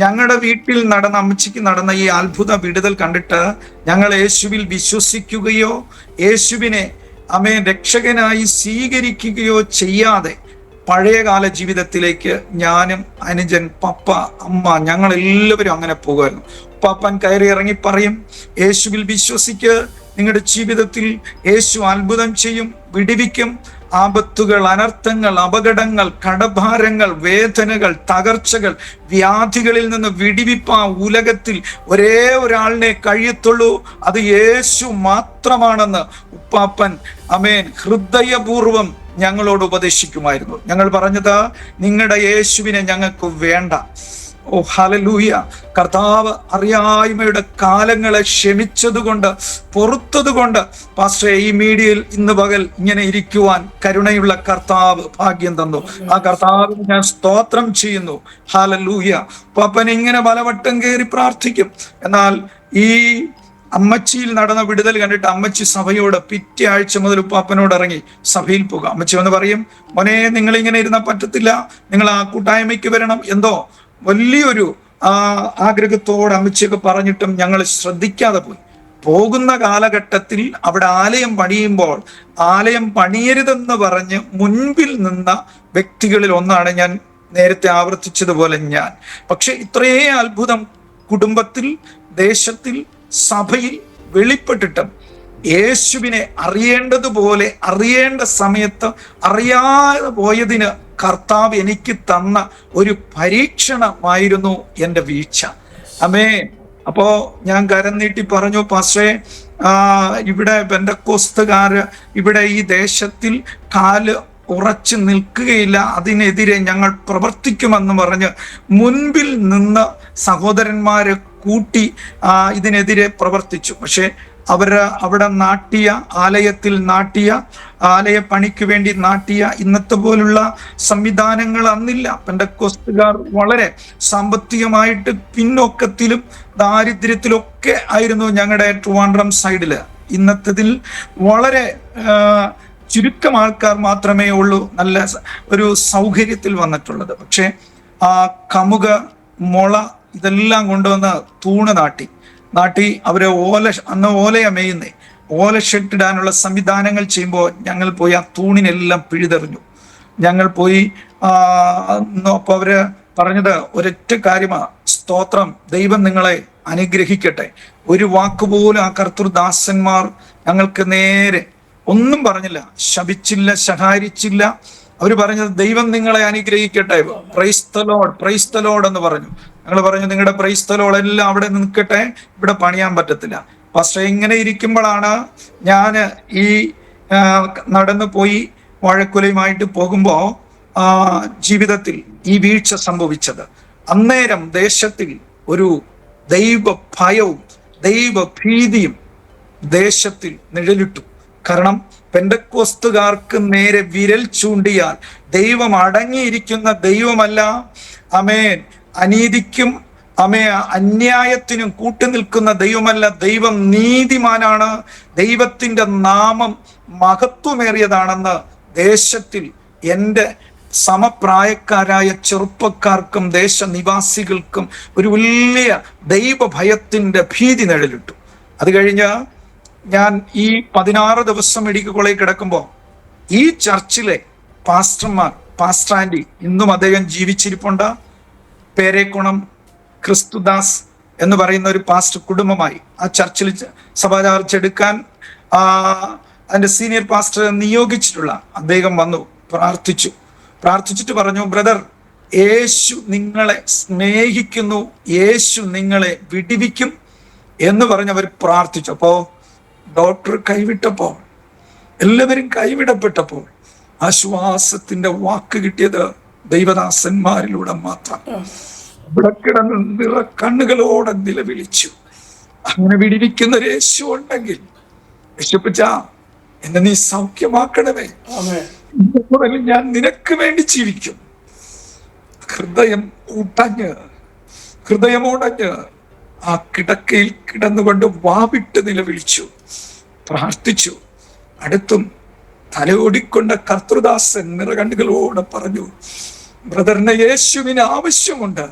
ഞങ്ങളുടെ വീട്ടിൽ നടന്ന, അമ്മച്ചിക്ക് നടന്ന ഈ അത്ഭുത വിടുതൽ കണ്ടിട്ട് ഞങ്ങൾ യേശുവിൽ വിശ്വസിക്കുകയോ യേശുവിനെ രക്ഷകനായി സ്വീകരിക്കുകയോ ചെയ്യാതെ പഴയകാല ജീവിതത്തിലേക്ക് ഞാനും അനുജൻ, പപ്പ, അമ്മ, ഞങ്ങൾ എല്ലാവരും അങ്ങനെ പോകുമായിരുന്നു. പാപ്പൻ കയറി ഇറങ്ങി പറയും, യേശുവിൽ വിശ്വസിക്ക്, നിങ്ങളുടെ ജീവിതത്തിൽ യേശു അത്ഭുതം ചെയ്യും, വിടുവിക്കും. ആപത്തുകൾ, അനർത്ഥങ്ങൾ, അപകടങ്ങൾ, കടഭാരങ്ങൾ, വേദനകൾ, തകർച്ചകൾ, വ്യാധികളിൽ നിന്ന് വിടിവിപ്പാ ഉലകത്തിൽ ഒരേ ഒരാളിനെ കഴിയത്തുള്ളൂ, അത് യേശു മാത്രമാണെന്ന് ഉപ്പാപ്പൻ ഹൃദയപൂർവം ഞങ്ങളോട് ഉപദേശിക്കുമായിരുന്നു. ഞങ്ങൾ പറഞ്ഞത്, നിങ്ങളുടെ യേശുവിനെ ഞങ്ങൾക്ക് വേണ്ട. ഓ ഹല്ലേലൂയ! കർത്താവ് അറിയായ്മയുടെ കാലങ്ങളെ ക്ഷമിച്ചതുകൊണ്ട്, പൊറുത്തതുകൊണ്ട് പാസ്റ്ററെ ഈ മീഡിയയിൽ ഇന്ന് പകൽ ഇങ്ങനെ ഇരിക്കുവാൻ കരുണയുള്ള കർത്താവ് ഭാഗ്യം തന്നു. ആ കർത്താവിന് ഞാൻ സ്തോത്രം ചെയ്യുന്നു. ഹല്ലേലൂയ! പാപ്പൻ ഇങ്ങനെ പലവട്ടം കയറി പ്രാർത്ഥിക്കും. എന്നാൽ ഈ അമ്മച്ചിയിൽ നടന്ന വിടുതൽ കണ്ടിട്ട് അമ്മച്ചി സഭയോട് പിറ്റേ ആഴ്ച മുതൽ ഉപ്പാപ്പനോട് ഇറങ്ങി സഭയിൽ പോകുക. അമ്മച്ചി വന്ന് പറയും, മോനെ നിങ്ങൾ ഇങ്ങനെ ഇരുന്നാൽ പറ്റത്തില്ല, നിങ്ങൾ ആ കൂട്ടായ്മയ്ക്ക് വരണം. എന്തോ വലിയൊരു ആഗ്രഹത്തോടെ അമ്മച്ചിയൊക്കെ പറഞ്ഞിട്ടും ഞങ്ങൾ ശ്രദ്ധിക്കാതെ പോയി. പോകുന്ന കാലഘട്ടത്തിൽ അവിടെ ആലയം പണിയുമ്പോൾ ആലയം പണിയരുതെന്ന് പറഞ്ഞ് മുൻപിൽ നിന്ന വ്യക്തികളിൽ ഒന്നാണ് ഞാൻ നേരത്തെ ആവർത്തിച്ചതുപോലെ ഞാൻ. പക്ഷെ ഇത്രയേ അത്ഭുതം കുടുംബത്തിൽ, ദേശത്തിൽ, സഭയിൽ വെളിപ്പെട്ടിട്ടും യേശുവിനെ അറിയേണ്ടതുപോലെ അറിയേണ്ട സമയത്ത് അറിയാതെ പോയതിന് കർത്താവ് എനിക്ക് തന്ന ഒരു പരീക്ഷണമായിരുന്നു എൻ്റെ വീഴ്ച. അപ്പോ ഞാൻ കരം നീട്ടി പറഞ്ഞു, പാസ്റ്ററെ ഇവിടെ പെന്തക്കോസ്തുകാര് ഇവിടെ ഈ ദേശത്തിൽ കാല് ഉറച്ചു നിൽക്കുകയില്ല, അതിനെതിരെ ഞങ്ങൾ പ്രവർത്തിക്കുമെന്ന് പറഞ്ഞ് മുൻപിൽ നിന്ന് സഹോദരന്മാരെ കൂട്ടി ഇതിനെതിരെ പ്രവർത്തിച്ചു. പക്ഷെ അവിടെ നാട്ടിയ, ആലയത്തിൽ നാട്ടിയ, ആലയ പണിക്ക് വേണ്ടി നാട്ടിയ ഇന്നത്തെ പോലുള്ള സംവിധാനങ്ങൾ അന്നില്ല. പെന്തക്കോസ്തുകാർ വളരെ സാമ്പത്തികമായിട്ട് പിന്നോക്കത്തിലും ദാരിദ്ര്യത്തിലൊക്കെ ആയിരുന്നു ഞങ്ങളുടെ ട്രിവാൻഡ്രം സൈഡില്. ഇന്നത്തതിൽ വളരെ ചുരുക്കം ആൾക്കാർ മാത്രമേ ഉള്ളൂ നല്ല ഒരു സൗകര്യത്തിൽ വന്നിട്ടുള്ളത്. പക്ഷെ ആ കമുക, മുള ഇതെല്ലാം കൊണ്ടുവന്ന് തൂണ് നാട്ടി അവരെ അന്ന് ഓലയ മേയുന്നേ, ഓല ഷെട്ടിടാനുള്ള സംവിധാനങ്ങൾ ചെയ്യുമ്പോൾ ഞങ്ങൾ പോയി ആ തൂണിനെല്ലാം പിഴുതെറിഞ്ഞു. ഞങ്ങൾ പോയി അപ്പൊ അവര് പറഞ്ഞത് ഒരൊറ്റ കാര്യമാ, സ്തോത്രം, ദൈവം നിങ്ങളെ അനുഗ്രഹിക്കട്ടെ. ഒരു വാക്കുപോലും ആ കർത്തൃദാസന്മാർ ഞങ്ങൾക്ക് നേരെ ഒന്നും പറഞ്ഞില്ല, ശപിച്ചില്ല, ശകാരിച്ചില്ല. അവര് പറഞ്ഞത്, ദൈവം നിങ്ങളെ അനുഗ്രഹിക്കട്ടെ, praise the Lord, praise the Lord എന്ന് പറഞ്ഞു. ഞങ്ങൾ പറഞ്ഞു, നിങ്ങളുടെ പ്രൈസ് ദി ലോർഡ് എല്ലാം അവിടെ നിൽക്കട്ടെ, ഇവിടെ പണിയാൻ പറ്റത്തില്ല. പക്ഷെ ഇങ്ങനെ ഇരിക്കുമ്പോഴാണ് ഞാൻ ഈ നടന്നു പോയി വാഴക്കുലയുമായിട്ട് പോകുമ്പോ ജീവിതത്തിൽ ഈ വീഴ്ച സംഭവിച്ചത്. അന്നേരം ദേശത്തിൽ ഒരു ദൈവ ഭയവും ദൈവ ഭീതിയും ദേശത്തിൽ നിഴലിട്ടു. കാരണം പെന്തക്കോസ്തുകാർക്ക് നേരെ വിരൽ ചൂണ്ടിയാൽ ദൈവം അടങ്ങിയിരിക്കുന്ന ദൈവമല്ല. അനീതിക്കും അന്യായത്തിനും കൂട്ടുനിൽക്കുന്ന ദൈവമല്ല. ദൈവം നീതിമാനാണ്. ദൈവത്തിന്റെ നാമം മഹത്വമേറിയതാണെന്ന് ദേശത്തിൽ എൻ്റെ സമപ്രായക്കാരായ ചെറുപ്പക്കാർക്കും ദേശനിവാസികൾക്കും ഒരു വലിയ ദൈവഭയത്തിന്റെ ഭീതി നിഴലിട്ടു. അത് കഴിഞ്ഞ് ഞാൻ ഈ 16 ദിവസം മെഡിക്കൽ കോളേജിൽ കിടക്കുമ്പോൾ ഈ ചർച്ചിലെ പാസ്റ്റർമാർ, പാസ്റ്റർ ആൻഡി, ഇന്നും അദ്ദേഹം ജീവിച്ചിരിപ്പുണ്ട്, പേരേക്കുണം ക്രിസ്തുദാസ് എന്ന് പറയുന്ന ഒരു പാസ്റ്റർ കുടുംബമായി ആ ചർച്ചിൽ സഭാ ചാർച്ച് എടുക്കാൻ അതിന്റെ സീനിയർ പാസ്റ്റർ നിയോഗിച്ചിട്ടുള്ള അദ്ദേഹം വന്നു, പ്രാർത്ഥിച്ചിട്ട് പറഞ്ഞു, ബ്രദർ, യേശു നിങ്ങളെ സ്നേഹിക്കുന്നു, യേശു നിങ്ങളെ വിടുവിക്കും എന്ന് പറഞ്ഞവർ പ്രാർത്ഥിച്ചു. അപ്പോ ഡോക്ടർ കൈവിട്ടപ്പോൾ, എല്ലാവരും കൈവിടപ്പെട്ടപ്പോൾ ആശ്വാസത്തിന്റെ വാക്ക് കിട്ടിയത് ദൈവദാസന്മാരിലൂടെ മാത്രം. ഇവിടെ കിടന്ന് നിറ കണ്ണുകളോടെ നിലവിളിച്ചു. അങ്ങനെ വിടിവിക്കുന്ന ഒരു യേശു ഉണ്ടെങ്കിൽ, യേശുപ്പച്ച എന്നെ നീ സൗഖ്യമാക്കണമേ, ഞാൻ നിനക്ക് വേണ്ടി ജീവിക്കും. ഹൃദയം കൂട്ടഞ്ഞ് ഹൃദയമോടഞ്ഞ് ആ കിടക്കയിൽ കിടന്നുകൊണ്ട് വാവിട്ട് നിലവിളിച്ചു, പ്രാർത്ഥിച്ചു. അടുത്തും തലയോടിക്കൊണ്ട കർത്തൃദാസൻ നിറകണ്ണുകളോടെ പറഞ്ഞു, ബ്രദറിന് യേശുവിന് ആവശ്യമുണ്ട്,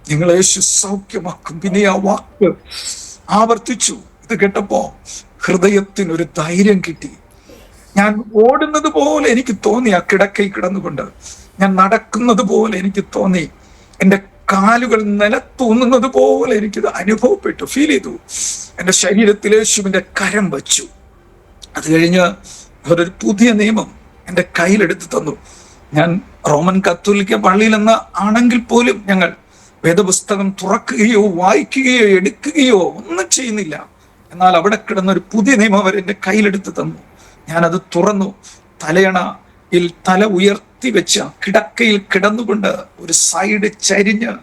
നിങ്ങൾ യേശു സൗഖ്യമാക്കും. പിന്നെ ആ വാക്ക് ആവർത്തിച്ചു. ഇത് കേട്ടപ്പോ ഹൃദയത്തിനൊരു ധൈര്യം കിട്ടി. ഞാൻ ഓടുന്നത് പോലെ എനിക്ക് തോന്നി, ആ കിടക്കയിൽ കിടന്നുകൊണ്ട് ഞാൻ നടക്കുന്നത് പോലെ എനിക്ക് തോന്നി, എൻ്റെ കാലുകൾ നിലത്തൂന്നുന്നത് പോലെ എനിക്കിത് അനുഭവപ്പെട്ടു, ഫീൽ ചെയ്തു. എൻ്റെ ശരീരത്തിൽ യേശുവിൻ്റെ കരം വച്ചു. അത് കഴിഞ്ഞ് അവരൊരു പുതിയ നിയമം എൻ്റെ കയ്യിലെടുത്ത് തന്നു. ഞാൻ റോമൻ കത്തോലിക്ക പള്ളിയിൽ നിന്ന് ആണെങ്കിൽ പോലും ഞങ്ങൾ വേദപുസ്തകം തുറക്കുകയോ വായിക്കുകയോ എടുക്കുകയോ ഒന്നും ചെയ്യുന്നില്ല. എന്നാൽ അവിടെ കിടന്നൊരു പുതിയ നിയമം അവർ എൻ്റെ കയ്യിലെടുത്ത് തന്നു. ഞാനത് തുറന്നു. തലയണയിൽ തല ഉയർത്തി വെച്ച കിടക്കയിൽ കിടന്നുകൊണ്ട് ഒരു സൈഡ് ചരിഞ്ഞ്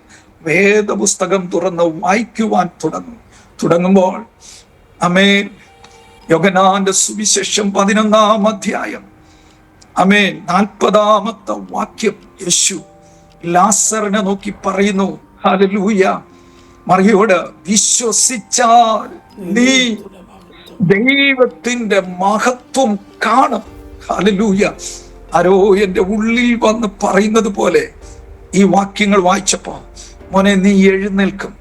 വേദപുസ്തകം തുറന്ന് വായിക്കുവാൻ തുടങ്ങുമ്പോൾ ആമേൻ, യോഹന്നാന്റെ സുവിശേഷം 11-ാം അധ്യായം, ആമേൻ, 40-ാമത്തെ വാക്യം, യേശു ലാസറിനെ നോക്കി പറയുന്നു, ഹല്ലേലൂയ, മറിയോട്, വിശ്വസിച്ചാൽ നീ ദൈവത്തിന്റെ മഹത്വം കാണും. ഹല്ലേലൂയ. ആരോ എൻ്റെ ഉള്ളിൽ വന്ന് പറയുന്നത് പോലെ ഈ വാക്യങ്ങൾ വായിച്ചപ്പോ, മോനെ, നീ എഴുന്നേൽക്കും,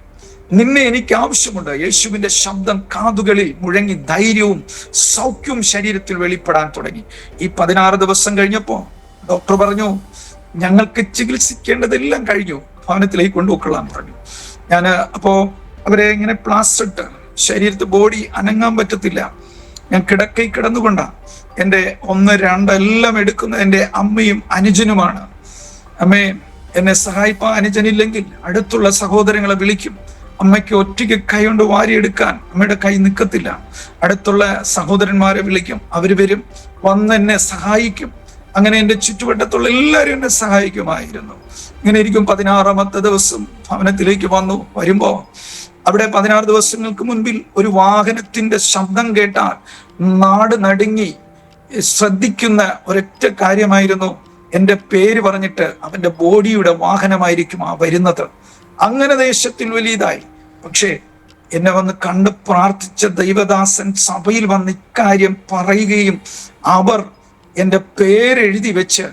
നിന്നെ എനിക്ക് ആവശ്യമുണ്ട്. യേശുവിന്റെ ശബ്ദം കാതുകളിൽ മുഴങ്ങി ധൈര്യവും സൗഖ്യവും ശരീരത്തിൽ വെളിപ്പെടാൻ തുടങ്ങി. ഈ 16 ദിവസം കഴിഞ്ഞപ്പോ ഡോക്ടർ പറഞ്ഞു, ഞങ്ങൾക്ക് ചികിത്സിക്കേണ്ടതെല്ലാം കഴിഞ്ഞു, ഭവനത്തിലേക്ക് കൊണ്ടുപോയിക്കൊള്ളാൻ പറഞ്ഞു. ഞാൻ അപ്പോ അവരെ ഇങ്ങനെ പ്ലാസ്റ്റർ ഇട്ട് ശരീരത്ത് ബോഡി അനങ്ങാൻ പറ്റത്തില്ല. ഞാൻ കിടക്കയിൽ കിടന്നുകൊണ്ടാ. എൻ്റെ 1, 2 എല്ലാം എടുക്കുന്ന എൻ്റെ അമ്മയും അനുജനുമാണ്. അമ്മേ, എന്നെ സഹായിപ്പാൻ അനുജനില്ലെങ്കിൽ അടുത്തുള്ള സഹോദരങ്ങളെ വിളിക്കും. അമ്മയ്ക്ക് ഒറ്റയ്ക്ക് കൈ കൊണ്ട് വാരിയെടുക്കാൻ അമ്മയുടെ കൈ നിൽക്കത്തില്ല. അടുത്തുള്ള സഹോദരന്മാരെ വിളിക്കും, അവര് വരും, വന്ന് എന്നെ സഹായിക്കും. അങ്ങനെ എൻ്റെ ചുറ്റുവട്ടത്തുള്ള എല്ലാവരും എന്നെ സഹായിക്കുമായിരുന്നു. ഇങ്ങനെ ഇരിക്കും. 16-ാമത്തെ ദിവസം ഭവനത്തിലേക്ക് വരുമ്പോ അവിടെ 16 ദിവസങ്ങൾക്ക് മുൻപിൽ ഒരു വാഹനത്തിന്റെ ശബ്ദം കേട്ടാൽ നാട് നടുങ്ങി ശ്രദ്ധിക്കുന്ന ഒരൊറ്റ കാര്യമായിരുന്നു, എൻ്റെ പേര് പറഞ്ഞിട്ട് അവന്റെ ബോഡിയുടെ വാഹനമായിരിക്കും ആ വരുന്നത്. അങ്ങനെ ദേശത്തിൽ വലിയതായി. പക്ഷേ എന്നെ വന്ന് കണ്ട് പ്രാർത്ഥിച്ച ദൈവദാസൻ സഭയിൽ വന്ന് ഇക്കാര്യം പറയുകയും അവർ എൻ്റെ പേരെഴുതി വെച്ച്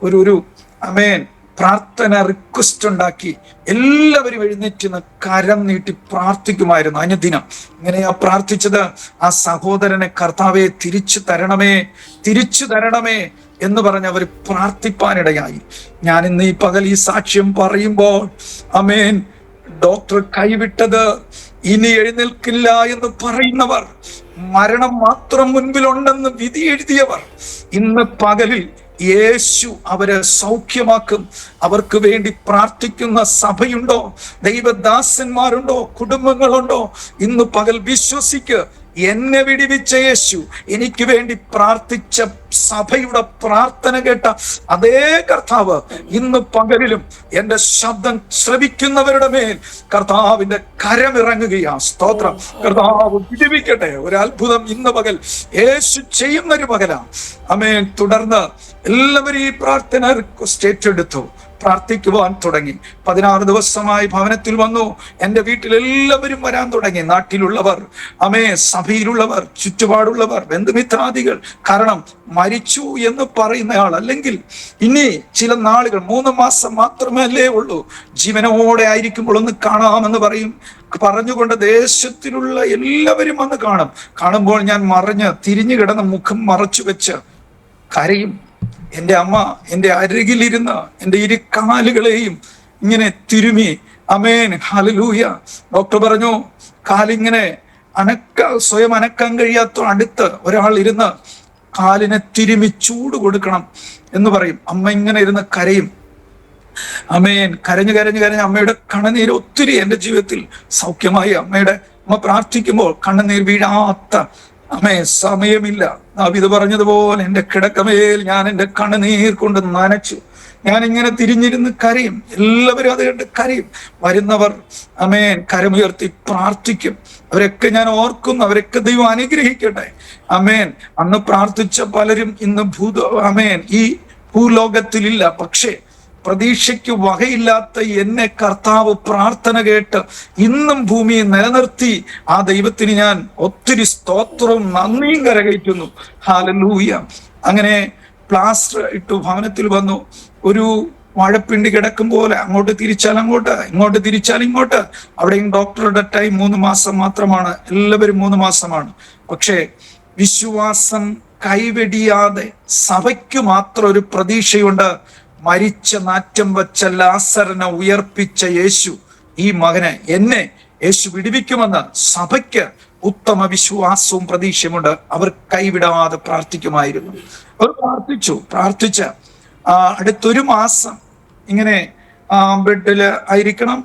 ഒരു ആമേൻ പ്രാർത്ഥന റിക്വസ്റ്റ് ഉണ്ടാക്കി എല്ലാവരും എഴുന്നേറ്റ് കരം നീട്ടി പ്രാർത്ഥിക്കുമായിരുന്നു അനുദിനം. ഇങ്ങനെയാ പ്രാർത്ഥിച്ചത്. ആ സഹോദരനെ കർത്താവെ തിരിച്ചു തരണമേ എന്ന് പറഞ്ഞ് അവർ പ്രാർത്ഥിപ്പാനിടയായി. ഞാൻ ഇന്ന് ഈ പകൽ ഈ സാക്ഷ്യം പറയുമ്പോൾ, ആമേൻ, ഡോക്ടർ കൈവിട്ടത് ഇനി എഴുന്നേൽക്കില്ല എന്ന് പറയുന്നവർ, മരണം മാത്രം മുൻപിലുണ്ടെന്ന് വിധി എഴുതിയവർ, ഇന്ന് പകലിൽ യേശു അവരെ സൗഖ്യമാക്കും. അവർക്ക് വേണ്ടി പ്രാർത്ഥിക്കുന്ന സഭയുണ്ടോ, ദൈവദാസന്മാരുണ്ടോ, കുടുംബങ്ങളുണ്ടോ? ഇന്ന് പകൽ വിശ്വസിക്ക്, എന്നെ വിടിവിച്ച യേശു, എനിക്ക് വേണ്ടി പ്രാർത്ഥിച്ച സഭയുടെ പ്രാർത്ഥന കേട്ട അതേ കർത്താവ് ഇന്ന് പകലിലും എൻ്റെ ശബ്ദം ശ്രവിക്കുന്നവരുടെ മേൽ കർത്താവിന്റെ കരമിറങ്ങുകയാ. സ്തോത്രം. കർത്താവ് വിടിവിക്കട്ടെ. ഒരു അത്ഭുതം ഇന്ന് പകൽ യേശു ചെയ്യുന്നൊരു പകലാ. ആമേൻ. തുടർന്ന് എല്ലാവരും ഈ പ്രാർത്ഥന റിക്വസ്റ്റ് ഏറ്റെടുത്തു, പ്രാർത്ഥിക്കുവാൻ തുടങ്ങി. 16 ദിവസമായി ഭവനത്തിൽ വന്നു. എൻ്റെ വീട്ടിൽ എല്ലാവരും വരാൻ തുടങ്ങി. നാട്ടിലുള്ളവർ, സഭയിലുള്ളവർ, ചുറ്റുപാടുള്ളവർ, ബന്ധുമിത്രാദികൾ. കാരണം മരിച്ചു എന്ന് പറയുന്നയാൾ അല്ലെങ്കിൽ ഇനി ചില നാളുകൾ, 3 മാസം മാത്രമല്ലേ ഉള്ളൂ, ജീവനോടെ ആയിരിക്കുമ്പോൾ ഒന്ന് കാണാമെന്ന് പറഞ്ഞുകൊണ്ട് ദേശത്തിലുള്ള എല്ലാവരും വന്ന് കാണുമ്പോൾ ഞാൻ തിരിഞ്ഞു കിടന്ന് മുഖം മറച്ചു വെച്ച് കരയും. എൻ്റെ അമ്മ എൻ്റെ അരികിലിരുന്ന് എൻ്റെ 2 കാലുകളെയും ഇങ്ങനെ തിരുമി, ആമേൻ, ഹല്ലേലൂയ. ഡോക്ടർ പറഞ്ഞു, കാലിങ്ങനെ സ്വയം അനക്കാൻ കഴിയാത്ത അടുത്ത് ഒരാൾ ഇരുന്ന് കാലിനെ തിരുമി ചൂട് കൊടുക്കണം എന്ന് പറയും. അമ്മ ഇങ്ങനെ ഇരുന്ന് കരയും. ആമേൻ. കരഞ്ഞ് അമ്മയുടെ കണ്ണുനീര് ഒത്തിരി എൻ്റെ ജീവിതത്തിൽ സൗഖ്യമായി. അമ്മ പ്രാർത്ഥിക്കുമ്പോൾ കണ്ണുനീർ വീഴാത്ത സമയമില്ല. ഇത് പറഞ്ഞതുപോലെ എൻ്റെ കിടക്കമേൽ ഞാൻ എൻ്റെ കണ്ണുനീർ കൊണ്ട് നനച്ചു. ഞാൻ ഇങ്ങനെ തിരിഞ്ഞിരുന്ന് കരയും. എല്ലാവരും അത് കണ്ട് കരയും. വരുന്നവർ ആമേൻ കരമുയർത്തി പ്രാർത്ഥിക്കും. അവരൊക്കെ ഞാൻ ഓർക്കുന്നു. അവരൊക്കെ ദൈവം അനുഗ്രഹിക്കട്ടെ. ആമേൻ. അന്ന് പ്രാർത്ഥിച്ച പലരും ഇന്ന് ഈ ഭൂലോകത്തിലില്ല. പക്ഷേ പ്രതീക്ഷയ്ക്ക് വകയില്ലാത്ത എന്നെ കർത്താവ് പ്രാർത്ഥന കേട്ട് ഇന്നും ഭൂമിയെ നിലനിർത്തി. ആ ദൈവത്തിന് ഞാൻ ഒത്തിരി സ്തോത്രവും നന്ദിയും കരകയറ്റുന്നു. ഹല്ലേലൂയ. അങ്ങനെ പ്ലാസ്റ്റർ ഇട്ടു, ഭവനത്തിൽ വന്നു. ഒരു വാഴപ്പിണ്ടി കിടക്കും പോലെ അങ്ങോട്ട് തിരിച്ചാൽ അങ്ങോട്ട്, ഇങ്ങോട്ട് തിരിച്ചാൽ ഇങ്ങോട്ട്. അവിടെയും ഡോക്ടറുടെ ടൈം 3 മാസം മാത്രമാണ്, എല്ലാവരും 3 മാസമാണ്. പക്ഷേ വിശ്വാസം കൈവെടിയാതെ സഭയ്ക്ക് മാത്രം ഒരു പ്രതീക്ഷയുണ്ട്. മരിച്ച നാറ്റം വച്ച ലാസറിനെ ഉയർപ്പിച്ച യേശു ഈ മകനെ, എന്നെ യേശു വിടുവിക്കുമെന്ന് സഭയ്ക്ക് ഉത്തമ വിശ്വാസവും പ്രതീക്ഷയുമുണ്ട്. അവർ കൈവിടാതെ പ്രാർത്ഥിക്കുമായിരുന്നു. അവർ പ്രാർത്ഥിച്ച അടുത്തൊരു മാസം ഇങ്ങനെ ബെഡില് ആയിരിക്കണം.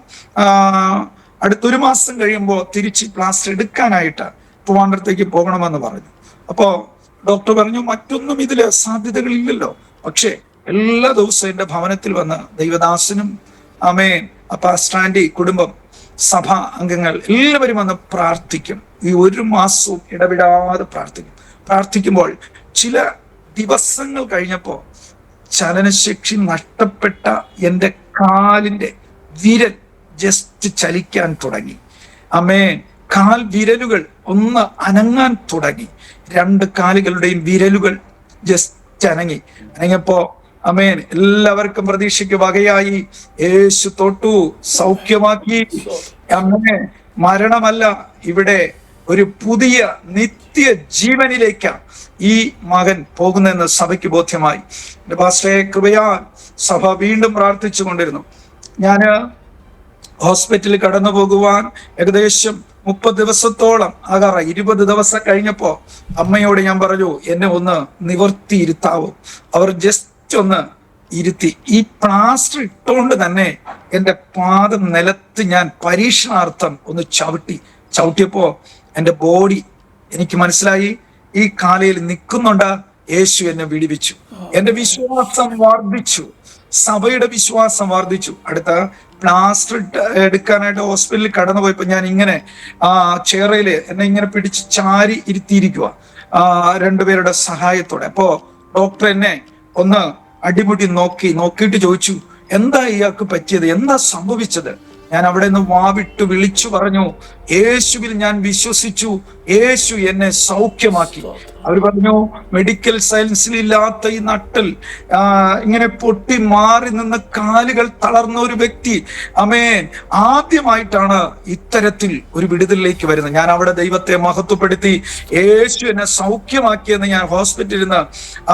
അടുത്തൊരു മാസം കഴിയുമ്പോൾ തിരിച്ച് പ്ലാസ്റ്റർ എടുക്കാനായിട്ട് ട്രിവാൻഡ്രത്തേക്ക് പോകണമെന്ന് പറഞ്ഞു. അപ്പോ ഡോക്ടർ പറഞ്ഞു, മറ്റൊന്നും ഇതില് സാധ്യതകളില്ലല്ലോ. പക്ഷേ എല്ലാ ദിവസവും എൻ്റെ ഭവനത്തിൽ വന്ന് ദൈവദാസനും ആമേൻ പാസ്റ്റർ ആൻഡി, കുടുംബം, സഭാ അംഗങ്ങൾ എല്ലാവരും വന്ന് പ്രാർത്ഥിക്കും. ഈ 1 മാസവും ഇടവിടാതെ പ്രാർത്ഥിക്കുമ്പോൾ ചില ദിവസങ്ങൾ കഴിഞ്ഞപ്പോൾ ചലനശേഷി നഷ്ടപ്പെട്ട എൻ്റെ കാലിന്റെ വിരൽ ജസ്റ്റ് ചലിക്കാൻ തുടങ്ങി. ആമേൻ. കാൽ വിരലുകൾ ഒന്ന് അനങ്ങാൻ തുടങ്ങി. 2 കാലുകളുടെയും വിരലുകൾ ജസ്റ്റ് അനങ്ങിയപ്പോ ആമേൻ, എല്ലാവർക്കും പ്രതീക്ഷയ്ക്ക് വകയായി. യേശു തൊട്ടു, സൗഖ്യമാക്കി. അങ്ങനെ മരണമല്ല, ഇവിടെ ഒരു പുതിയ നിത്യ ജീവനിലേക്കാണ് ഈ മകൻ പോകുന്നതെന്ന് സഭയ്ക്ക് ബോധ്യമായി. എന്റെ പാസ്റ്ററെ, കൃപയാൽ സഭ വീണ്ടും പ്രാർത്ഥിച്ചു കൊണ്ടിരുന്നു. ഞാന് ഹോസ്പിറ്റലിൽ കടന്നു പോകുവാൻ ഏകദേശം 30 ദിവസത്തോളം ആകാറായി. 20 ദിവസം കഴിഞ്ഞപ്പോ അമ്മയോട് ഞാൻ പറഞ്ഞു, എന്നെ ഒന്ന് നിവർത്തിയിരുത്താവോ? അവർ ജസ്റ്റ് ഒന്ന് ഇരുത്തി. ഈ പ്ലാസ്റ്റർ ഇട്ടുകൊണ്ട് തന്നെ എൻ്റെ പാദം നിലത്ത് ഞാൻ പരീക്ഷണാർത്ഥം ഒന്ന് ചവിട്ടിയപ്പോ എൻ്റെ ബോഡി, എനിക്ക് മനസ്സിലായി ഈ കാലയിൽ നിൽക്കുന്നുണ്ട്. യേശു എന്നെ വിടുവിച്ചു. എൻ്റെ വിശ്വാസം വർദ്ധിച്ചു, സഭയുടെ വിശ്വാസം വർദ്ധിച്ചു. അടുത്ത പ്ലാസ്റ്റർ എടുക്കാനായിട്ട് ഹോസ്പിറ്റലിൽ കടന്നു പോയപ്പോ ഞാൻ ഇങ്ങനെ ചെയറില് എന്നെ ഇങ്ങനെ പിടിച്ച് ചാരി ഇരുത്തിയിരിക്കുക 2 പേരുടെ സഹായത്തോടെ. അപ്പോ ഡോക്ടർ എന്നെ ഒന്ന് അടിമുടി നോക്കിയിട്ട് ചോദിച്ചു, എന്താ ഇയാൾക്ക് പറ്റിയത്, എന്താ സംഭവിച്ചത്? ഞാൻ അവിടെ നിന്ന് വാവിട്ട് വിളിച്ചു പറഞ്ഞു, യേശുവിൽ ഞാൻ വിശ്വസിച്ചു, യേശു എന്നെ സൗഖ്യമാക്കി. അവർ പറഞ്ഞു, മെഡിക്കൽ സയൻസിൽ ഇല്ലാത്ത ഈ നട്ടൽ ഇങ്ങനെ പൊട്ടി മാറി നിന്ന് കാലുകൾ തളർന്ന ഒരു വ്യക്തി ആമേൻ ആദ്യമായിട്ടാണ് ഇത്തരത്തിൽ ഒരു വിടുതലിലേക്ക് വരുന്നത്. ഞാൻ അവിടെ ദൈവത്തെ മഹത്വപ്പെടുത്തി. യേശു എന്നെ സൗഖ്യമാക്കിയെന്ന് ഞാൻ ഹോസ്പിറ്റലിൽ നിന്ന്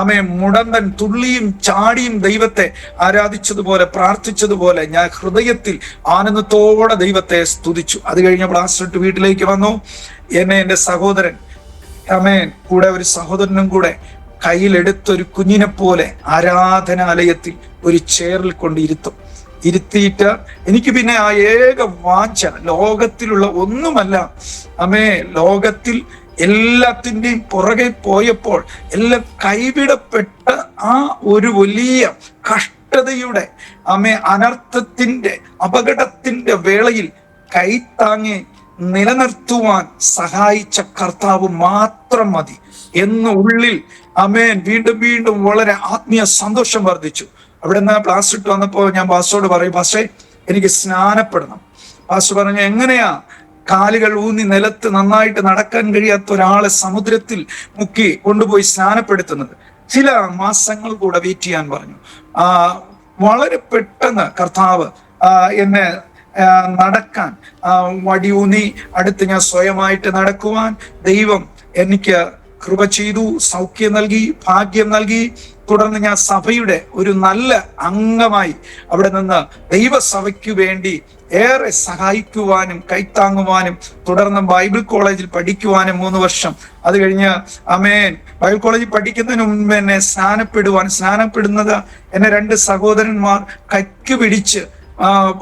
ആമേൻ മുടന്തൻ തുള്ളിയും ചാടിയും ദൈവത്തെ ആരാധിച്ചതുപോലെ പ്രാർത്ഥിച്ചതുപോലെ ഞാൻ ഹൃദയത്തിൽ ആനന്ദത്തോടെ ദൈവത്തെ സ്തുതിച്ചു. അത് കഴിഞ്ഞ പ്ലാസ്റ്റർ വീട്ടിലേക്ക് വന്നു. എന്നെ എൻ്റെ സഹോദരൻ ആമേൻ കൂടെ ഒരു സഹോദരനും കൂടെ കയ്യിലെടുത്തൊരു കുഞ്ഞിനെ പോലെ ആരാധനാലയത്തിൽ ഒരു ചെയറിൽ കൊണ്ട് ഇരുത്തിയിട്ട് എനിക്ക് പിന്നെ ആ ഏക വാഞ്ച ലോകത്തിലുള്ള ഒന്നുമല്ല ആമേ, ലോകത്തിൽ എല്ലാത്തിൻ്റെയും പുറകെ പോയപ്പോൾ എല്ലാം കൈവിടപ്പെട്ട ആ ഒരു വലിയ കഷ്ടതയുടെ ആമേ അനർത്ഥത്തിന്റെ അപകടത്തിന്റെ വേളയിൽ കൈത്താങ്ങി നിലനിർത്തുവാൻ സഹായിച്ച കർത്താവ് മാത്രം മതി എന്ന് ഉള്ളിൽ ആമേൻ വീണ്ടും വളരെ ആത്മീയ സന്തോഷം വർദ്ധിച്ചു. അവിടെ നിന്ന് പ്ലാസ്റ്റർ ഇട്ട് വന്നപ്പോ ഞാൻ പാസ്റ്ററോട് പറയും, പാസ്റ്ററെ എനിക്ക് സ്നാനപ്പെടണം. പാസ്റ്റർ പറഞ്ഞു, എങ്ങനെയാ കാലുകൾ ഊന്നി നിലത്ത് നന്നായിട്ട് നടക്കാൻ കഴിയാത്ത ഒരാളെ സമുദ്രത്തിൽ മുക്കി കൊണ്ടുപോയി സ്നാനപ്പെടുത്തുന്നത്? ചില മാസങ്ങൾ കൂടെ വെയിറ്റ് ചെയ്യാൻ പറഞ്ഞു. വളരെ പെട്ടെന്ന് കർത്താവ് എന്നെ നടക്കാൻ വടിയൂന്നി അടുത്ത് ഞാൻ സ്വയമായിട്ട് നടക്കുവാൻ ദൈവം എനിക്ക് കൃപ ചെയ്തു, സൗഖ്യം നൽകി, ഭാഗ്യം നൽകി. തുടർന്ന് ഞാൻ സഭയുടെ ഒരു നല്ല അംഗമായി അവിടെ നിന്ന് ദൈവസഭയ്ക്ക് വേണ്ടി ഏറെ സഹായിക്കുവാനും കൈത്താങ്ങുവാനും തുടർന്ന് ബൈബിൾ കോളേജിൽ പഠിക്കുവാനും 3 വർഷം. അത് കഴിഞ്ഞ് ആമേൻ ബൈബിൾ കോളേജിൽ പഠിക്കുന്നതിന് മുൻപ് എന്നെ സ്നാനപ്പെടുന്നത് എന്നെ 2 സഹോദരന്മാർ കൈക്ക് പിടിച്ച്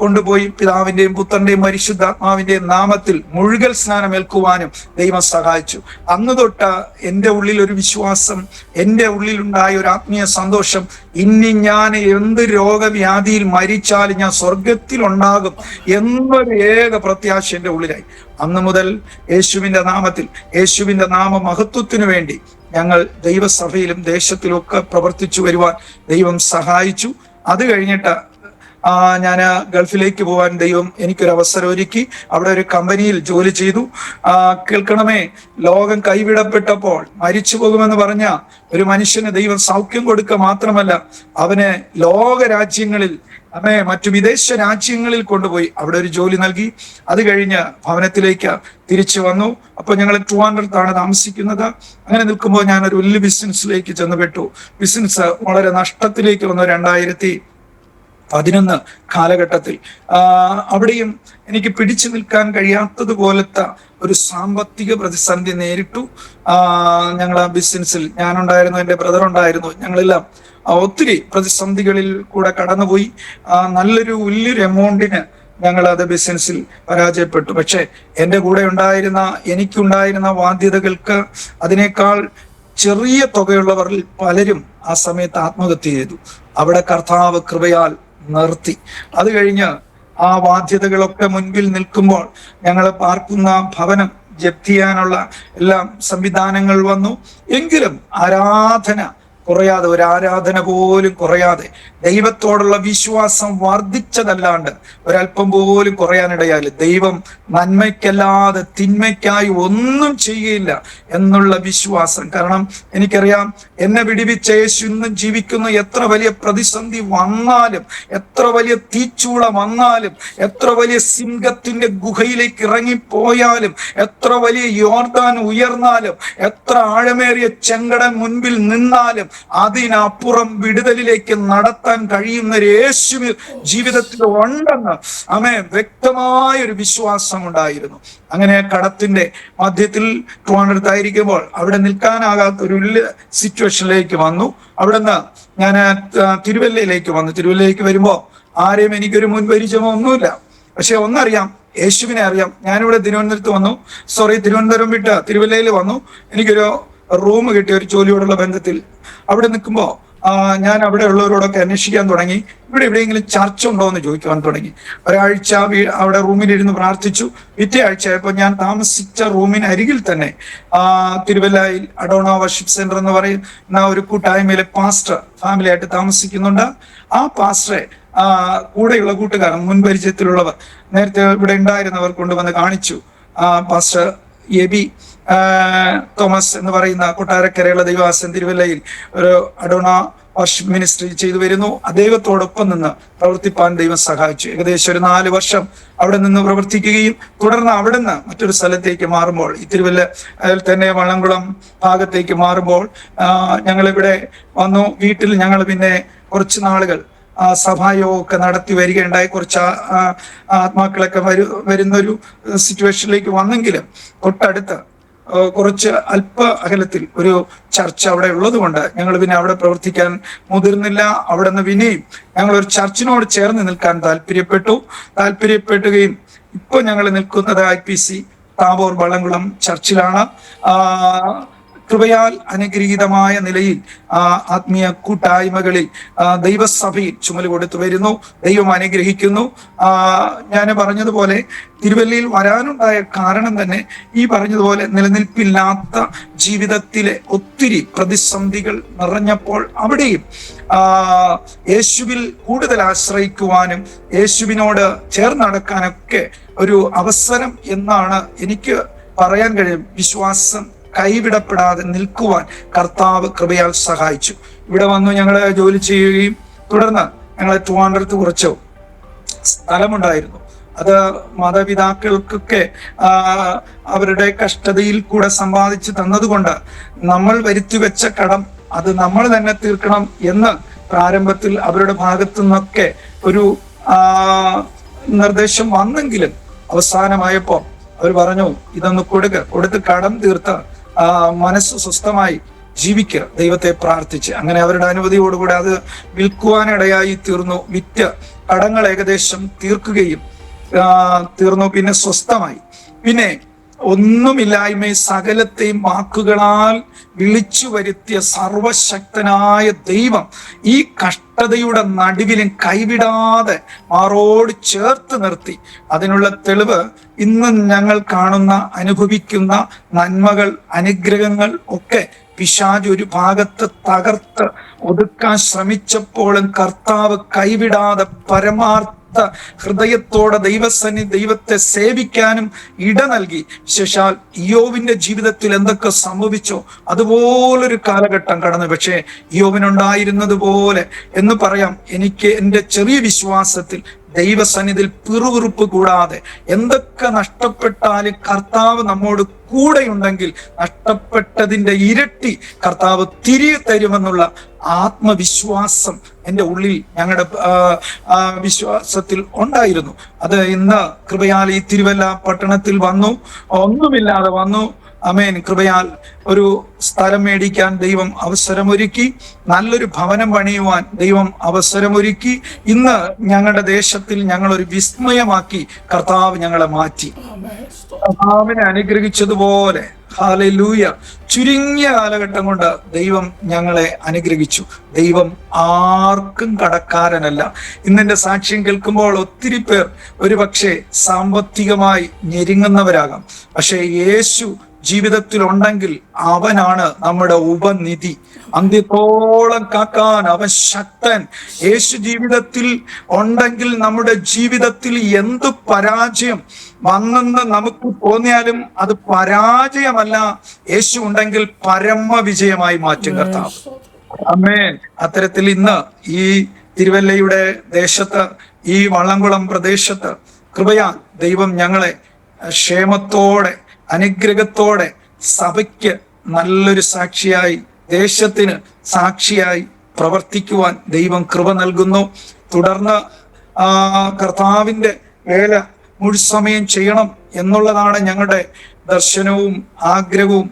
കൊണ്ടുപോയി പിതാവിന്റെയും പുത്രന്റെയും പരിശുദ്ധാത്മാവിന്റെയും നാമത്തിൽ മുഴുകൽ സ്നാനം ഏൽക്കുവാനും ദൈവം സഹായിച്ചു. അന്ന് തൊട്ട് എൻ്റെ ഉള്ളിൽ ഒരു വിശ്വാസം, എൻ്റെ ഉള്ളിലുണ്ടായ ഒരു ആത്മീയ സന്തോഷം, ഇനി ഞാൻ എന്ത് രോഗവ്യാധിയിൽ മരിച്ചാലും ഞാൻ സ്വർഗത്തിൽ ഉണ്ടാകും എന്നൊരു ഏക പ്രത്യാശ എൻ്റെ ഉള്ളിലായി. അന്ന് മുതൽ യേശുവിന്റെ നാമത്തിൽ, യേശുവിന്റെ നാമ മഹത്വത്തിനു വേണ്ടി ഞങ്ങൾ ദൈവസഭയിലും ദേശത്തിലും ഒക്കെ പ്രവർത്തിച്ചു വരുവാൻ ദൈവം സഹായിച്ചു. അത് കഴിഞ്ഞിട്ട് ഞാൻ ഗൾഫിലേക്ക് പോകാൻ ദൈവം എനിക്കൊരു അവസരം ഒരുക്കി. അവിടെ ഒരു കമ്പനിയിൽ ജോലി ചെയ്തു. കേൾക്കണമേ, ലോകം കൈവിടപ്പെട്ടപ്പോൾ മരിച്ചു പോകുമെന്ന് പറഞ്ഞ ഒരു മനുഷ്യന് ദൈവം സൗഖ്യം കൊടുക്കുക മാത്രമല്ല, അവന് ലോകരാജ്യങ്ങളിൽ മറ്റു വിദേശ രാജ്യങ്ങളിൽ കൊണ്ടുപോയി അവിടെ ഒരു ജോലി നൽകി. അത് കഴിഞ്ഞ് ഭവനത്തിലേക്ക് തിരിച്ചു വന്നു. അപ്പൊ ഞങ്ങൾ ട്രിവാൻഡ്രത്താണ് താമസിക്കുന്നത്. അങ്ങനെ നിൽക്കുമ്പോൾ ഞാൻ ഒരു വലിയ ബിസിനസ്സിലേക്ക് ചെന്നുപെട്ടു. ബിസിനസ് വളരെ നഷ്ടത്തിലേക്ക് വന്നു 2011 കാലഘട്ടത്തിൽ. അവിടെയും എനിക്ക് പിടിച്ചു നിൽക്കാൻ കഴിയാത്തതുപോലത്തെ ഒരു സാമ്പത്തിക പ്രതിസന്ധി നേരിട്ടു. ഞങ്ങൾ ആ ബിസിനസ്സിൽ ഞാനുണ്ടായിരുന്നു, എൻ്റെ ബ്രദർ ഉണ്ടായിരുന്നു, ഞങ്ങളെല്ലാം ഒത്തിരി പ്രതിസന്ധികളിൽ കൂടെ കടന്നുപോയി. നല്ലൊരു വലിയൊരു എമൗണ്ടിന് ഞങ്ങൾ അത് ബിസിനസ്സിൽ പരാജയപ്പെട്ടു. പക്ഷെ എൻ്റെ കൂടെ എനിക്കുണ്ടായിരുന്ന ബാധ്യതകൾക്ക് അതിനേക്കാൾ ചെറിയ തുകയുള്ളവരിൽ പലരും ആ സമയത്ത് ആത്മഹത്യ ചെയ്തു. അവിടെ കർത്താവ് കൃപയാൽ നിർത്തി. അത് കഴിഞ്ഞ് ആ ബാധ്യതകളൊക്കെ മുൻപിൽ നിൽക്കുമ്പോൾ ഞങ്ങൾ പാർക്കുന്ന ഭവനം ജപ്തി ചെയ്യാനുള്ള എല്ലാം സംവിധാനങ്ങൾ വന്നു. എങ്കിലും ആരാധന കുറയാതെ, ഒരു ആരാധന പോലും കുറയാതെ, ദൈവത്തോടുള്ള വിശ്വാസം വർദ്ധിച്ചതല്ലാണ്ട് ഒരല്പം പോലും കുറയാനിടയായില്ല. ദൈവം നന്മയ്ക്കല്ലാതെ തിന്മയ്ക്കായി ഒന്നും ചെയ്യുകയില്ല എന്നുള്ള വിശ്വാസം. കാരണം എനിക്കറിയാം, എന്നെ വിടിവിച്ച യേശു ഇന്നും ജീവിക്കുന്നു. എത്ര വലിയ പ്രതിസന്ധി വന്നാലും, എത്ര വലിയ തീച്ചൂള വന്നാലും, എത്ര വലിയ സിംഹത്തിന്റെ ഗുഹയിലേക്ക് ഇറങ്ങിപ്പോയാലും, എത്ര വലിയ യോർദാൻ ഉയർന്നാലും, എത്ര ആഴമേറിയ ചെങ്കടൽ മുൻപിൽ നിന്നാലും അതിനപ്പുറം വിടുതലിലേക്ക് നടത്താൻ കഴിയുന്ന ഒരു യേശു ജീവിതത്തിൽ ഉണ്ടെന്ന് വ്യക്തമായൊരു വിശ്വാസം ഉണ്ടായിരുന്നു. അങ്ങനെ കടത്തിന്റെ മധ്യത്തിൽ ട്രിവാൻഡ്രത്തായിരിക്കുമ്പോൾ അവിടെ നിൽക്കാനാകാത്ത ഒരു വലിയ സിറ്റുവേഷനിലേക്ക് വന്നു. അവിടുന്ന് ഞാൻ തിരുവല്ലയിലേക്ക് വന്നു. തിരുവല്ലയിലേക്ക് വരുമ്പോൾ ആരെയും എനിക്കൊരു മുൻപരിചയമോ ഒന്നുമില്ല. പക്ഷെ ഒന്നറിയാം, യേശുവിനെ അറിയാം. ഞാനിവിടെ തിരുവനന്തപുരം വിട്ട് തിരുവല്ലയിൽ വന്നു. എനിക്കൊരു റൂം കിട്ടിയ ഒരു ജോലിയോടുള്ള ബന്ധത്തിൽ അവിടെ നിൽക്കുമ്പോൾ ഞാൻ അവിടെ ഉള്ളവരോടൊക്കെ അന്വേഷിക്കാൻ തുടങ്ങി. ഇവിടെ എവിടെയെങ്കിലും ചർച്ച ഉണ്ടോ എന്ന് ചോദിക്കുവാൻ തുടങ്ങി. ഒരാഴ്ച അവിടെ റൂമിലിരുന്ന് പ്രാർത്ഥിച്ചു. പിറ്റേ ആഴ്ചയായപ്പോൾ ഞാൻ താമസിച്ച റൂമിന് അരികിൽ തന്നെ തിരുവല്ലയിൽ അഡോണ വർഷിപ്പ് സെന്റർ എന്ന് പറയുന്ന ഒരു കൂട്ടായ്മയിലെ പാസ്റ്റർ ഫാമിലിയായിട്ട് താമസിക്കുന്നുണ്ട്. ആ പാസ്റ്ററെ കൂടെയുള്ള കൂട്ടുകാരൻ, മുൻപരിചയത്തിലുള്ളവർ, നേരത്തെ ഇവിടെ ഉണ്ടായിരുന്നവർ കൊണ്ടുവന്ന് കാണിച്ചു. പാസ്റ്റർ എബി തോമസ് എന്ന് പറയുന്ന കൊട്ടാരക്കരയുള്ള ദൈവദാസൻ തിരുവല്ലയിൽ ഒരു അഡോണ വർഷിപ്പ് മിനിസ്ട്രി ചെയ്തു വരുന്നു. ദൈവത്തോടൊപ്പം നിന്ന് പ്രവർത്തിപ്പാൻ ദൈവം സഹായിച്ചു. ഏകദേശം ഒരു 4 വർഷം അവിടെ നിന്ന് പ്രവർത്തിക്കുകയും തുടർന്ന് അവിടുന്ന് മറ്റൊരു സ്ഥലത്തേക്ക് മാറുമ്പോൾ, ഈ തിരുവല്ല തന്നെ വള്ളംകുളം ഭാഗത്തേക്ക് മാറുമ്പോൾ ഞങ്ങളിവിടെ വന്നു. വീട്ടിൽ ഞങ്ങൾ പിന്നെ കുറച്ച് നാളുകൾ സഭായോഗമൊക്കെ നടത്തി വരികയുണ്ടായി. കുറച്ച് ആത്മാക്കളൊക്കെ വരുന്നൊരു സിറ്റുവേഷനിലേക്ക് വന്നെങ്കിലും തൊട്ടടുത്ത് കുറച്ച് അല്പ അകലത്തിൽ ഒരു ചർച്ച അവിടെ ഉള്ളത് കൊണ്ട് ഞങ്ങൾ പിന്നെ അവിടെ പ്രവർത്തിക്കാൻ മുതിർന്നില്ല. അവിടെ നിന്ന് പിന്നെയും ഞങ്ങൾ ഒരു ചർച്ചിനോട് ചേർന്ന് നിൽക്കാൻ താല്പര്യപ്പെടുകയും ഇപ്പൊ ഞങ്ങൾ നിൽക്കുന്നത് IPC താബോർ വള്ളംകുളം ചർച്ചിലാണ്. കൃപയാൽ അനുഗ്രഹീതമായ നിലയിൽ ആത്മീയ കൂട്ടായ്മകളിൽ ദൈവസഭയിൽ ചുമല് കൊടുത്തു വരുന്നു. ദൈവം അനുഗ്രഹിക്കുന്നു. ഞാൻ പറഞ്ഞതുപോലെ തിരുവല്ലയിൽ വരാനുണ്ടായ കാരണം തന്നെ ഈ പറഞ്ഞതുപോലെ നിലനിൽപ്പില്ലാത്ത ജീവിതത്തിലെ ഒത്തിരി പ്രതിസന്ധികൾ നിറഞ്ഞപ്പോൾ അവിടെയും യേശുവിൽ കൂടുതൽ ആശ്രയിക്കുവാനും യേശുവിനോട് ചേർന്ന് നടക്കാനൊക്കെ ഒരു അവസരം എന്നാണ് എനിക്ക് പറയാൻ കഴിയും. വിശ്വാസം കൈവിടപ്പെടാതെ നിൽക്കുവാൻ കർത്താവ് കൃപയാൽ സഹായിച്ചു. ഇവിടെ വന്നു ഞങ്ങൾ ജോലി ചെയ്യുകയും തുടർന്ന് ഞങ്ങൾ ട്രിവാൻഡ്രത്ത് കുറച്ച് സ്ഥലമുണ്ടായിരുന്നു. അത് മാതാപിതാക്കൾക്കൊക്കെ അവരുടെ കഷ്ടതയിൽ കൂടെ സമ്പാദിച്ചു തന്നതുകൊണ്ട് നമ്മൾ വരുത്തിവെച്ച കടം അത് നമ്മൾ തന്നെ തീർക്കണം എന്ന് പ്രാരംഭത്തിൽ അവരുടെ ഭാഗത്തു നിന്നൊക്കെ ഒരു നിർദ്ദേശം വന്നെങ്കിലും അവസാനമായപ്പോ അവർ പറഞ്ഞു, ഇതൊന്ന് കൊടുത്ത് കടം തീർത്ത് മനസ്സ് സ്വസ്ഥമായി ജീവിക്കുക, ദൈവത്തെ പ്രാർത്ഥിച്ച്. അങ്ങനെ അവരുടെ അനുമതിയോടുകൂടി അത് വിൽക്കുവാനിടയായി തീർന്നു. വിറ്റ് കടങ്ങൾ ഏകദേശം തീർന്നു. പിന്നെ സ്വസ്ഥമായി. പിന്നെ ഒന്നുമില്ലായ്മയെ സകലത്തെയും വാക്കുകളാൽ വിളിച്ചു വരുത്തിയ സർവശക്തനായ ദൈവം ഈ കഷ്ടതയുടെ നടുവിലും കൈവിടാതെ മാറോട് ചേർത്ത് നിർത്തി. അതിനുള്ള തെളിവ് ഇന്ന് ഞങ്ങൾ കാണുന്ന അനുഭവിക്കുന്ന നന്മകൾ, അനുഗ്രഹങ്ങൾ ഒക്കെ പിശാച് ഒരു ഭാഗത്ത് തകർത്ത് ഒതുക്കാൻ ശ്രമിച്ചപ്പോഴും കർത്താവ് കൈവിടാതെ പരമാർത്ഥ ഹൃദയത്തോടെ ദൈവത്തെ സേവിക്കാനും ഇട നൽകി. ശേഷാൽ ഇയ്യോബിന്റെ ജീവിതത്തിൽ എന്തൊക്കെ സംഭവിച്ചോ അതുപോലൊരു കാലഘട്ടം കടന്നു. പക്ഷേ ഇയ്യോബിനുണ്ടായിരുന്നത് പോലെ എന്ന് പറയാം, എനിക്ക് എൻ്റെ ചെറിയ വിശ്വാസത്തിൽ ദൈവസന്നിധിയിൽ പിറുപിറുപ്പ് കൂടാതെ എന്തൊക്കെ നഷ്ടപ്പെട്ടാലും കർത്താവ് നമ്മോട് കൂടെയുണ്ടെങ്കിൽ നഷ്ടപ്പെട്ടതിൻ്റെ ഇരട്ടി കർത്താവ് തിരികെ തരുമെന്നുള്ള ആത്മവിശ്വാസം എൻ്റെ ഉള്ളിൽ, ഞങ്ങളുടെ വിശ്വാസത്തിൽ ഉണ്ടായിരുന്നു. അത് ഇന്ന് കൃപയാൽ ഈ തിരുവല്ല പട്ടണത്തിൽ വന്നു, ഒന്നുമില്ലാതെ വന്നു. ആമേൻ. കൃപയാൽ ഒരു സ്ഥലം മേടിക്കാൻ ദൈവം അവസരമൊരുക്കി, നല്ലൊരു ഭവനം പണിയുവാൻ ദൈവം അവസരമൊരുക്കി. ഇന്ന് ഞങ്ങളുടെ ദേശത്തിൽ ഞങ്ങളൊരു വിസ്മയമാക്കി കർത്താവ് ഞങ്ങളെ മാറ്റി. കർത്താവിനെ അനുഗ്രഹിച്ചതുപോലെ ഹല്ലേലൂയ, ചുരുങ്ങിയ കാലഘട്ടം കൊണ്ട് ദൈവം ഞങ്ങളെ അനുഗ്രഹിച്ചു. ദൈവം ആർക്കും കടക്കാരനല്ല. ഇന്നെന്റെ സാക്ഷ്യം കേൾക്കുമ്പോൾ ഒത്തിരി പേർ ഒരുപക്ഷെ സാമ്പത്തികമായി ഞെരുങ്ങുന്നവരാകാം. പക്ഷെ യേശു ജീവിതത്തിൽ ഉണ്ടെങ്കിൽ അവനാണ് നമ്മുടെ ഉപനിധി. അന്ത്യത്തോളം കാക്കാൻ അവൻ ശക്തൻ. യേശു ജീവിതത്തിൽ ഉണ്ടെങ്കിൽ നമ്മുടെ ജീവിതത്തിൽ എന്ത് പരാജയം വന്നെന്ന് നമുക്ക് തോന്നിയാലും അത് പരാജയമല്ല. യേശു ഉണ്ടെങ്കിൽ പരമ വിജയമായി മാറ്റും കർത്താവ്. ആമേൻ. അത്തരത്തിൽ ഇന്ന് ഈ തിരുവല്ലയുടെ ദേശത്ത്, ഈ വള്ളംകുളം പ്രദേശത്ത് കൃപയാൽ ദൈവം ഞങ്ങളെ ക്ഷേമത്തോടെ അനുഗ്രഹത്തോടെ സഭയ്ക്ക് നല്ലൊരു സാക്ഷിയായി, ദേശത്തിന് സാക്ഷിയായി പ്രവർത്തിക്കുവാൻ ദൈവം കൃപ നൽകുന്നു. തുടർന്ന് കർത്താവിൻ്റെ വേല മുഴുസമയം ചെയ്യണം എന്നുള്ളതാണ് ഞങ്ങളുടെ ദർശനവും ആഗ്രഹവും.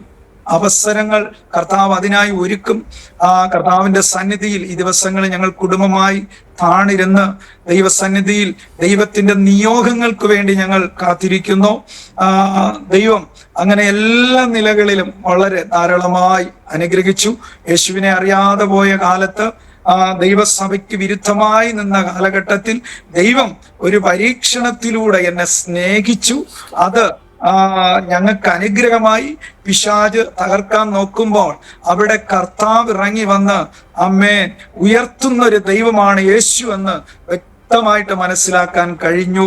അവസരങ്ങൾ കർത്താവ് അതിനായി ഒരുക്കും. കർത്താവിന്റെ സന്നിധിയിൽ ഈ ദിവസങ്ങളിൽ ഞങ്ങൾ കുടുംബമായി താണിരുന്ന് ദൈവസന്നിധിയിൽ ദൈവത്തിന്റെ നിയോഗങ്ങൾക്ക് വേണ്ടി ഞങ്ങൾ കാത്തിരിക്കുന്നു. ദൈവം അങ്ങനെ എല്ലാ നിലകളിലും വളരെ ധാരാളമായി അനുഗ്രഹിച്ചു. യേശുവിനെ അറിയാതെ പോയ കാലത്ത്, ദൈവസഭയ്ക്ക് വിരുദ്ധമായി നിന്ന കാലഘട്ടത്തിൽ ദൈവം ഒരു പരീക്ഷണത്തിലൂടെ എന്നെ സ്നേഹിച്ചു. അത് ഞങ്ങൾക്ക് അനുഗ്രഹമായി. പിശാച് തകർക്കാൻ നോക്കുമ്പോൾ അവിടെ കർത്താവ് ഇറങ്ങി വന്ന് അമ്മേൻ ഉയർത്തുന്ന ഒരു ദൈവമാണ് യേശു എന്ന് വ്യക്തമായിട്ട് മനസ്സിലാക്കാൻ കഴിഞ്ഞു.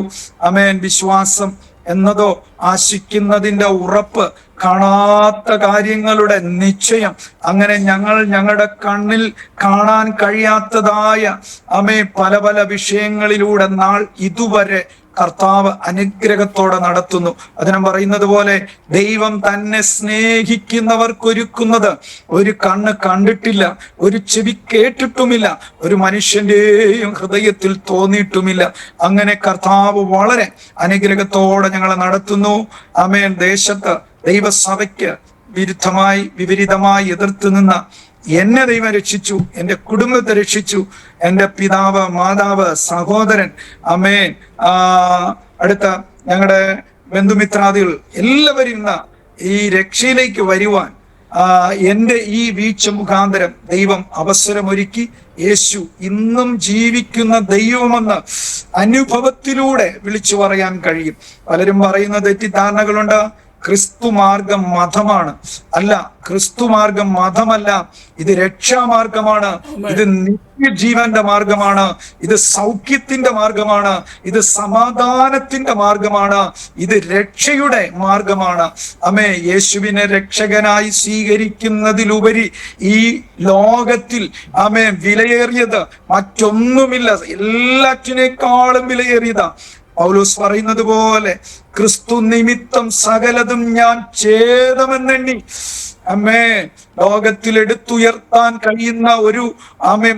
അമേൻ. വിശ്വാസം എന്നതോ ആശിക്കുന്നതിന്റെ ഉറപ്പ്, കാണാത്ത കാര്യങ്ങളുടെ നിശ്ചയം. അങ്ങനെ ഞങ്ങളുടെ കണ്ണിൽ കാണാൻ കഴിയാത്തതായ പല പല വിഷയങ്ങളിലൂടെ നാൾ ഇതുവരെ കർത്താവ് അനുഗ്രഹത്തോടെ നടത്തുന്നു. അതിനെ പറയുന്നത് പോലെ ദൈവം തന്നെ സ്നേഹിക്കുന്നവർക്കൊരുക്കുന്നത് ഒരു കണ്ണ് കണ്ടിട്ടില്ല, ഒരു ചെവി കേട്ടിട്ടുമില്ല, ഒരു മനുഷ്യന്റെയും ഹൃദയത്തിൽ തോന്നിയിട്ടുമില്ല. അങ്ങനെ കർത്താവ് വളരെ അനുഗ്രഹത്തോടെ ഞങ്ങളെ നടത്തുന്നു. ആമേൻ. ദേശത്ത് ദൈവസഭയ്ക്ക് വിരുദ്ധമായി വിപരീതമായി എതിർത്ത് നിന്ന എന്നെ ദൈവം രക്ഷിച്ചു, എൻ്റെ കുടുംബത്തെ രക്ഷിച്ചു, എൻ്റെ പിതാവ്, മാതാവ്, സഹോദരൻ, അമേൻ, അടുത്ത ഞങ്ങളുടെ ബന്ധുമിത്രാദികൾ എല്ലാവരും ഈ രക്ഷയിലേക്ക് വരുവാൻ എൻ്റെ ഈ വീഴ്ച മുഖാന്തരം ദൈവം അവസരമൊരുക്കി. യേശു ഇന്നും ജീവിക്കുന്ന ദൈവമെന്ന് അനുഭവത്തിലൂടെ വിളിച്ചു പറയാൻ കഴിയും. പലരും പറയുന്ന തെറ്റിദ്ധാരണകളുണ്ട്. ക്രിസ്തു മാർഗം മതമാണ്. അല്ല, ക്രിസ്തു മാർഗം മതമല്ല, ഇത് രക്ഷാമാർഗമാണ്, ഇത് നിത്യജീവന്റെ മാർഗമാണ്, ഇത് സൗഖ്യത്തിന്റെ മാർഗമാണ്, ഇത് സമാധാനത്തിന്റെ മാർഗമാണ്, ഇത് രക്ഷയുടെ മാർഗമാണ്. അമേ, യേശുവിനെ രക്ഷകനായി സ്വീകരിക്കുന്നതിലുപരി ഈ ലോകത്തിൽ വിലയേറിയത് മറ്റൊന്നുമില്ല. എല്ലാറ്റിനേക്കാളും വിലയേറിയതാ. പൗലോസ് പറയുന്നത് പോലെ ക്രിസ്തു നിമിത്തം സകലതും ഞാൻ ഛേദമെന്നെണ്ണി. അമ്മേ, ലോകത്തിൽ എടുത്തുയർത്താൻ കഴിയുന്ന ഒരു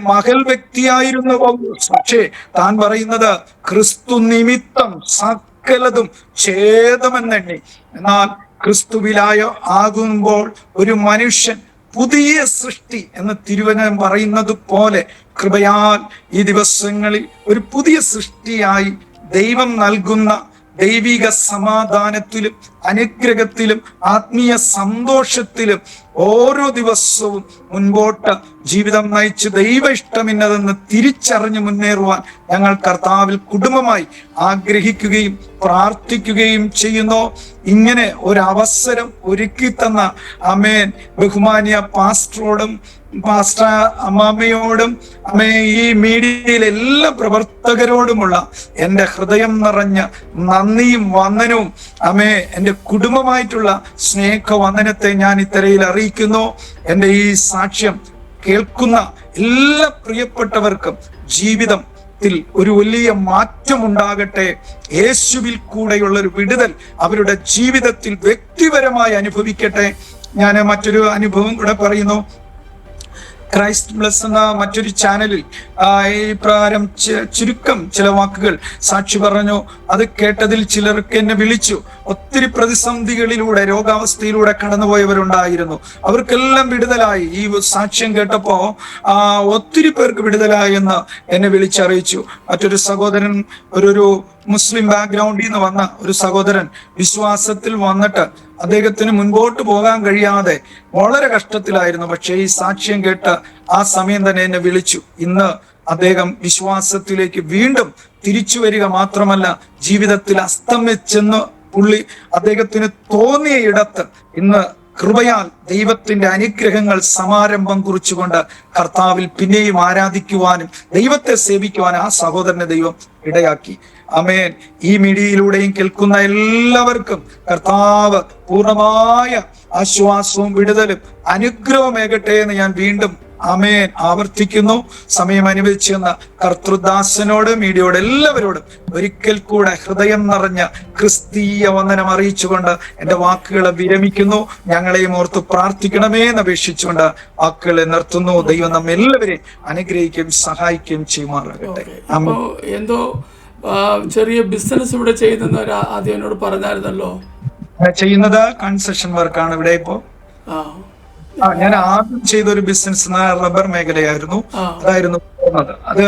മഹൽ വ്യക്തിയായിരുന്നു പൗലോസ്. പക്ഷേ താൻ പറയുന്നത് ക്രിസ്തു നിമിത്തം സകലതും ഛേദമെന്നെണ്ണി. എന്നാൽ ക്രിസ്തുവിലായ ആകുമ്പോൾ ഒരു മനുഷ്യൻ പുതിയ സൃഷ്ടി എന്ന് തിരുവചനം പറയുന്നത് പോലെ കൃപയാൽ ഈ ദിവസങ്ങളിൽ ഒരു പുതിയ സൃഷ്ടിയായി ദൈവം നൽകുന്ന ദൈവിക സമാധാനത്തിലും അനുഗ്രഹത്തിലും ആത്മീയ സന്തോഷത്തിലും ഓരോ ദിവസവും മുൻപോട്ട് ജീവിതം നയിച്ച് ദൈവ ഇഷ്ടമിന്നതെന്ന് തിരിച്ചറിഞ്ഞ് മുന്നേറുവാൻ ഞങ്ങൾ കർത്താവിൽ കുടുംബമായി ആഗ്രഹിക്കുകയും പ്രാർത്ഥിക്കുകയും ചെയ്യുന്നു. ഇങ്ങനെ ഒരവസരം ഒരുക്കി തന്ന ആമേൻ ബഹുമാന്യ പാസ്റ്ററോടും പാസ്റ്റർ അമ്മാമ്മയോടും അമ്മേ ഈ മീഡിയയിലെ എല്ലാ പ്രവർത്തകരോടുമുള്ള എൻ്റെ ഹൃദയം നിറഞ്ഞ നന്ദിയും വന്ദനവും അമ്മേ എൻ്റെ കുടുംബമായിട്ടുള്ള സ്നേഹവന്ദനത്തെ ഞാൻ ഇത്തരയിൽ അറിയിക്കുന്നു. എൻ്റെ ഈ സാക്ഷ്യം കേൾക്കുന്ന എല്ലാ പ്രിയപ്പെട്ടവർക്കും ജീവിതത്തിൽ ഒരു വലിയ മാറ്റം ഉണ്ടാകട്ടെ. യേശുവിൽ കൂടെയുള്ള ഒരു വിടുതൽ അവരുടെ ജീവിതത്തിൽ വ്യക്തിപരമായി അനുഭവിക്കട്ടെ. ഞാൻ മറ്റൊരു അനുഭവം കൂടെ പറയുന്നു. ക്രൈസ്റ്റ് ബ്ലസ് എന്ന മറ്റൊരു ചാനലിൽ ഈ പ്രകാരം ചുരുക്കം ചില വാക്കുകൾ സാക്ഷി പറഞ്ഞു. അത് കേട്ടതിൽ ചിലർക്ക് എന്നെ വിളിച്ചു. ഒത്തിരി പ്രതിസന്ധികളിലൂടെ രോഗാവസ്ഥയിലൂടെ കടന്നുപോയവരുണ്ടായിരുന്നു. അവർക്കെല്ലാം വിടുതലായി. ഈ സാക്ഷ്യം കേട്ടപ്പോ ഒത്തിരി പേർക്ക് വിടുതലായി എന്ന് എന്നെ വിളിച്ചറിയിച്ചു. മറ്റൊരു സഹോദരൻ ഒരു മുസ്ലിം ബാക്ക്ഗ്രൗണ്ടിൽ നിന്ന് വന്ന ഒരു സഹോദരൻ വിശ്വാസത്തിൽ വന്നിട്ട് അദ്ദേഹത്തിന് മുൻപോട്ട് പോകാൻ കഴിയാതെ വളരെ കഷ്ടത്തിലായിരുന്നു. പക്ഷേ ഈ സാക്ഷ്യം കേട്ട് ആ സമയം തന്നെ എന്നെ വിളിച്ചു. ഇന്ന് അദ്ദേഹം വിശ്വാസത്തിലേക്ക് വീണ്ടും തിരിച്ചു വരിക മാത്രമല്ല, ജീവിതത്തിൽ അസ്തമിച്ചെന്ന് അദ്ദേഹത്തിന് തോന്നിയ ഇടത്ത് ഇന്ന് കൃപയാൽ ദൈവത്തിന്റെ അനുഗ്രഹങ്ങൾ സമാരംഭം കുറിച്ചുകൊണ്ട് കർത്താവിൽ പിന്നെയും ആരാധിക്കുവാനും ദൈവത്തെ സേവിക്കുവാനും ആ സഹോദരനെ ദൈവം ഇടയാക്കി. ആമേൻ. ഈ മീഡിയയിലൂടെയും കേൾക്കുന്ന എല്ലാവർക്കും കർത്താവ് പൂർണ്ണമായ ആശ്വാസവും വിടുതലും അനുഗ്രഹമേകട്ടെ എന്ന് ഞാൻ വീണ്ടും ആമേൻ ആവർത്തിക്കുന്നു. സമയം അനുവദിച്ചെന്ന കർത്തൃദാസനോട് മീഡിയയോട് എല്ലാവരോടും ഒരിക്കൽ കൂടെ ഹൃദയം നിറഞ്ഞ ക്രിസ്തീയ വന്ദനം അറിയിച്ചുകൊണ്ട് എന്റെ വാക്കുകളെ വിരമിക്കുന്നു. ഞങ്ങളെയും ഓർത്ത് പ്രാർത്ഥിക്കണമേ എന്ന് അപേക്ഷിച്ചുകൊണ്ട് വാക്കുകളെ നിർത്തുന്നു. ദൈവം നമ്മെ എല്ലാവരെയും അനുഗ്രഹിക്കുകയും സഹായിക്കുകയും ചെയ്യുമാറാകട്ടെ. എന്തോ ചെറിയ ബിസിനസ് ഇവിടെ ചെയ്യുന്ന ആദ്യം എന്നോട് പറഞ്ഞായിരുന്നല്ലോ. ചെയ്യുന്നത് കൺസ്ട്രക്ഷൻ വർക്കാണ് ഇവിടെ ഇപ്പോ. ഞാൻ ആദ്യം ചെയ്തൊരു ബിസിനസ് റബ്ബർ മേഖലയായിരുന്നു. അതായിരുന്നു അത്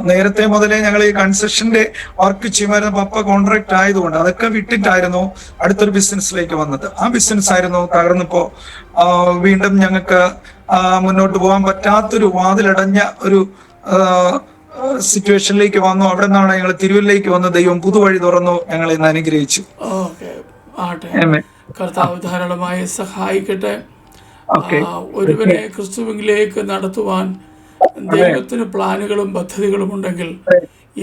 നേരത്തെ മുതലേ ഞങ്ങൾ ഈ കൺസ്ട്രക്ഷന്റെ വർക്ക് ചെയ്യുമായിരുന്നു. പപ്പ കോൺട്രാക്ട് ആയതുകൊണ്ട് അതൊക്കെ വിട്ടിട്ടായിരുന്നു അടുത്തൊരു ബിസിനസ്സിലേക്ക് വന്നത്. ആ ബിസിനസ് ആയിരുന്നു തകർന്നിപ്പോ വീണ്ടും ഞങ്ങൾക്ക് മുന്നോട്ട് പോകാൻ പറ്റാത്തൊരു വാതിലടഞ്ഞ ഒരു സിറ്റുവേഷനിലേക്ക് വന്നു. അവിടെ നിന്നാണ് ഞങ്ങൾ തിരുവല്ലയിലേക്ക് വന്ന് ദൈവം പുതുവഴി തുറന്നു ഞങ്ങളെ ഇന്ന് അനുഗ്രഹിച്ചു. കർത്താവ് ധാരാളമായി സഹായിക്കട്ടെ. ഒരുവനെ ക്രിസ്തുവിലേക്ക് നടത്തുവാൻ ദൈവത്തിന് പ്ലാനുകളും പദ്ധതികളും ഉണ്ടെങ്കിൽ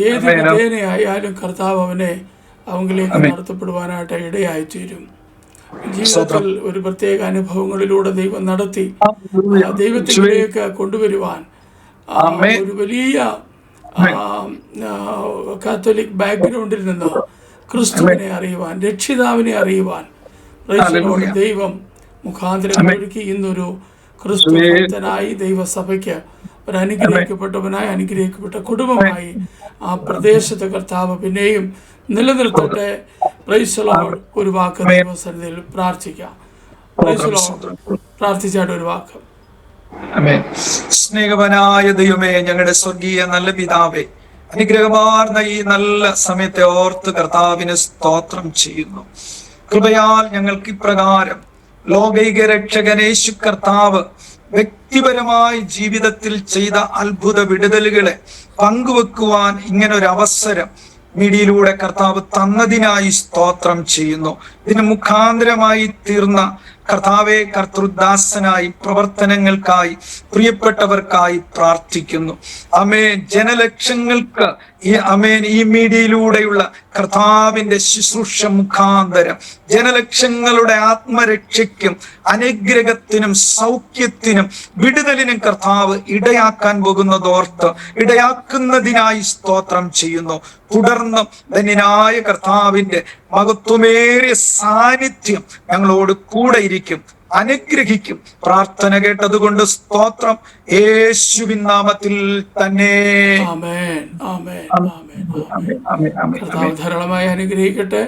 ഏത് വിധേനയായാലും കർത്താവ് അവങ്കിലേക്ക് നടത്തപ്പെടുവാനായിട്ട് ഇടയായിത്തീരും. ജീവിതത്തിൽ ഒരു പ്രത്യേക അനുഭവങ്ങളിലൂടെ ദൈവം നടത്തി ദൈവത്തിലേക്ക് കൊണ്ടുവരുവാൻ ഒരു വലിയ കാത്തോലിക് ബാക്ക്ഗ്രൗണ്ടിൽ നിന്ന് ക്രിസ്തുവിനെ അറിയുവാൻ, രക്ഷിതാവിനെ അറിയുവാൻ ദൈവം മുഖാന്തരം ഒരുക്കി ഇന്നൊരു ക്രിസ്തു ഭക്തനായി ദൈവസഭയ്ക്ക് ഒരു അനുഗ്രഹിക്കപ്പെട്ടവനായി അനുഗ്രഹിക്കപ്പെട്ട കുടുംബമായി ആ പ്രദേശത്തെ കർത്താവ് പിന്നെയും നിലനിർത്തട്ടെ. Praise the Lord. ഒരു വാക്ക് ദൈവസന്നിധിയിൽ പ്രാർത്ഥിക്കാം. Praise the Lord. പ്രാർത്ഥിച്ചായിട്ട് ഒരു വാക്ക്. സ്നേഹവനായ ദൈവമേ, ഞങ്ങളുടെ സ്വർഗീയ നല്ല പിതാവേ, അനുഗ്രഹമാർന്ന ഈ നല്ല സമയത്തെ ഓർത്ത് കർത്താവിന് സ്തോത്രം ചെയ്യുന്നു. കൃപയാൽ ഞങ്ങൾക്ക് ഇപ്രകാരം ലോകൈക രക്ഷകൻ യേശു കർത്താവ് വ്യക്തിപരമായി ജീവിതത്തിൽ ചെയ്ത അത്ഭുത വിടുതലുകളെ പങ്കുവെക്കുവാൻ ഇങ്ങനെ ഒരു അവസരം മീഡിയയിലൂടെ കർത്താവ് തന്നതിനായി സ്തോത്രം ചെയ്യുന്നു. ഇതിന് മുഖാന്തരമായി തീർന്ന കർത്താവെ, കർത്തൃദാസനായി പ്രവർത്തനങ്ങൾക്കായി പ്രിയപ്പെട്ടവർക്കായി പ്രാർത്ഥിക്കുന്നു. ആമേൻ. ജനലക്ഷങ്ങൾക്ക് ഈ മീഡിയയിലൂടെയുള്ള കർത്താവിന്റെ ശുശ്രൂഷ മുഖാന്തരം ജനലക്ഷങ്ങളുടെ ആത്മരക്ഷയ്ക്കും അനുഗ്രഹത്തിനും സൗഖ്യത്തിനും വിടുതലിനും കർത്താവ് ഇടയാക്കാൻ പോകുന്നതോർത്ത് ഇടയാക്കുന്നതിനായി സ്തോത്രം ചെയ്യുന്നു. തുടർന്നും ധന്യനായ കർത്താവിന്റെ മഹത്വമേറിയ സാന്നിധ്യം ഞങ്ങളോട് കൂടെ ഇരിക്കും, അനുഗ്രഹിക്കും. പ്രാർത്ഥന കേട്ടതുകൊണ്ട് സ്തോത്രം. യേശുവിൻ നാമത്തിൽ തന്നെ. ധാരാളമായി അനുഗ്രഹിക്കട്ടെ.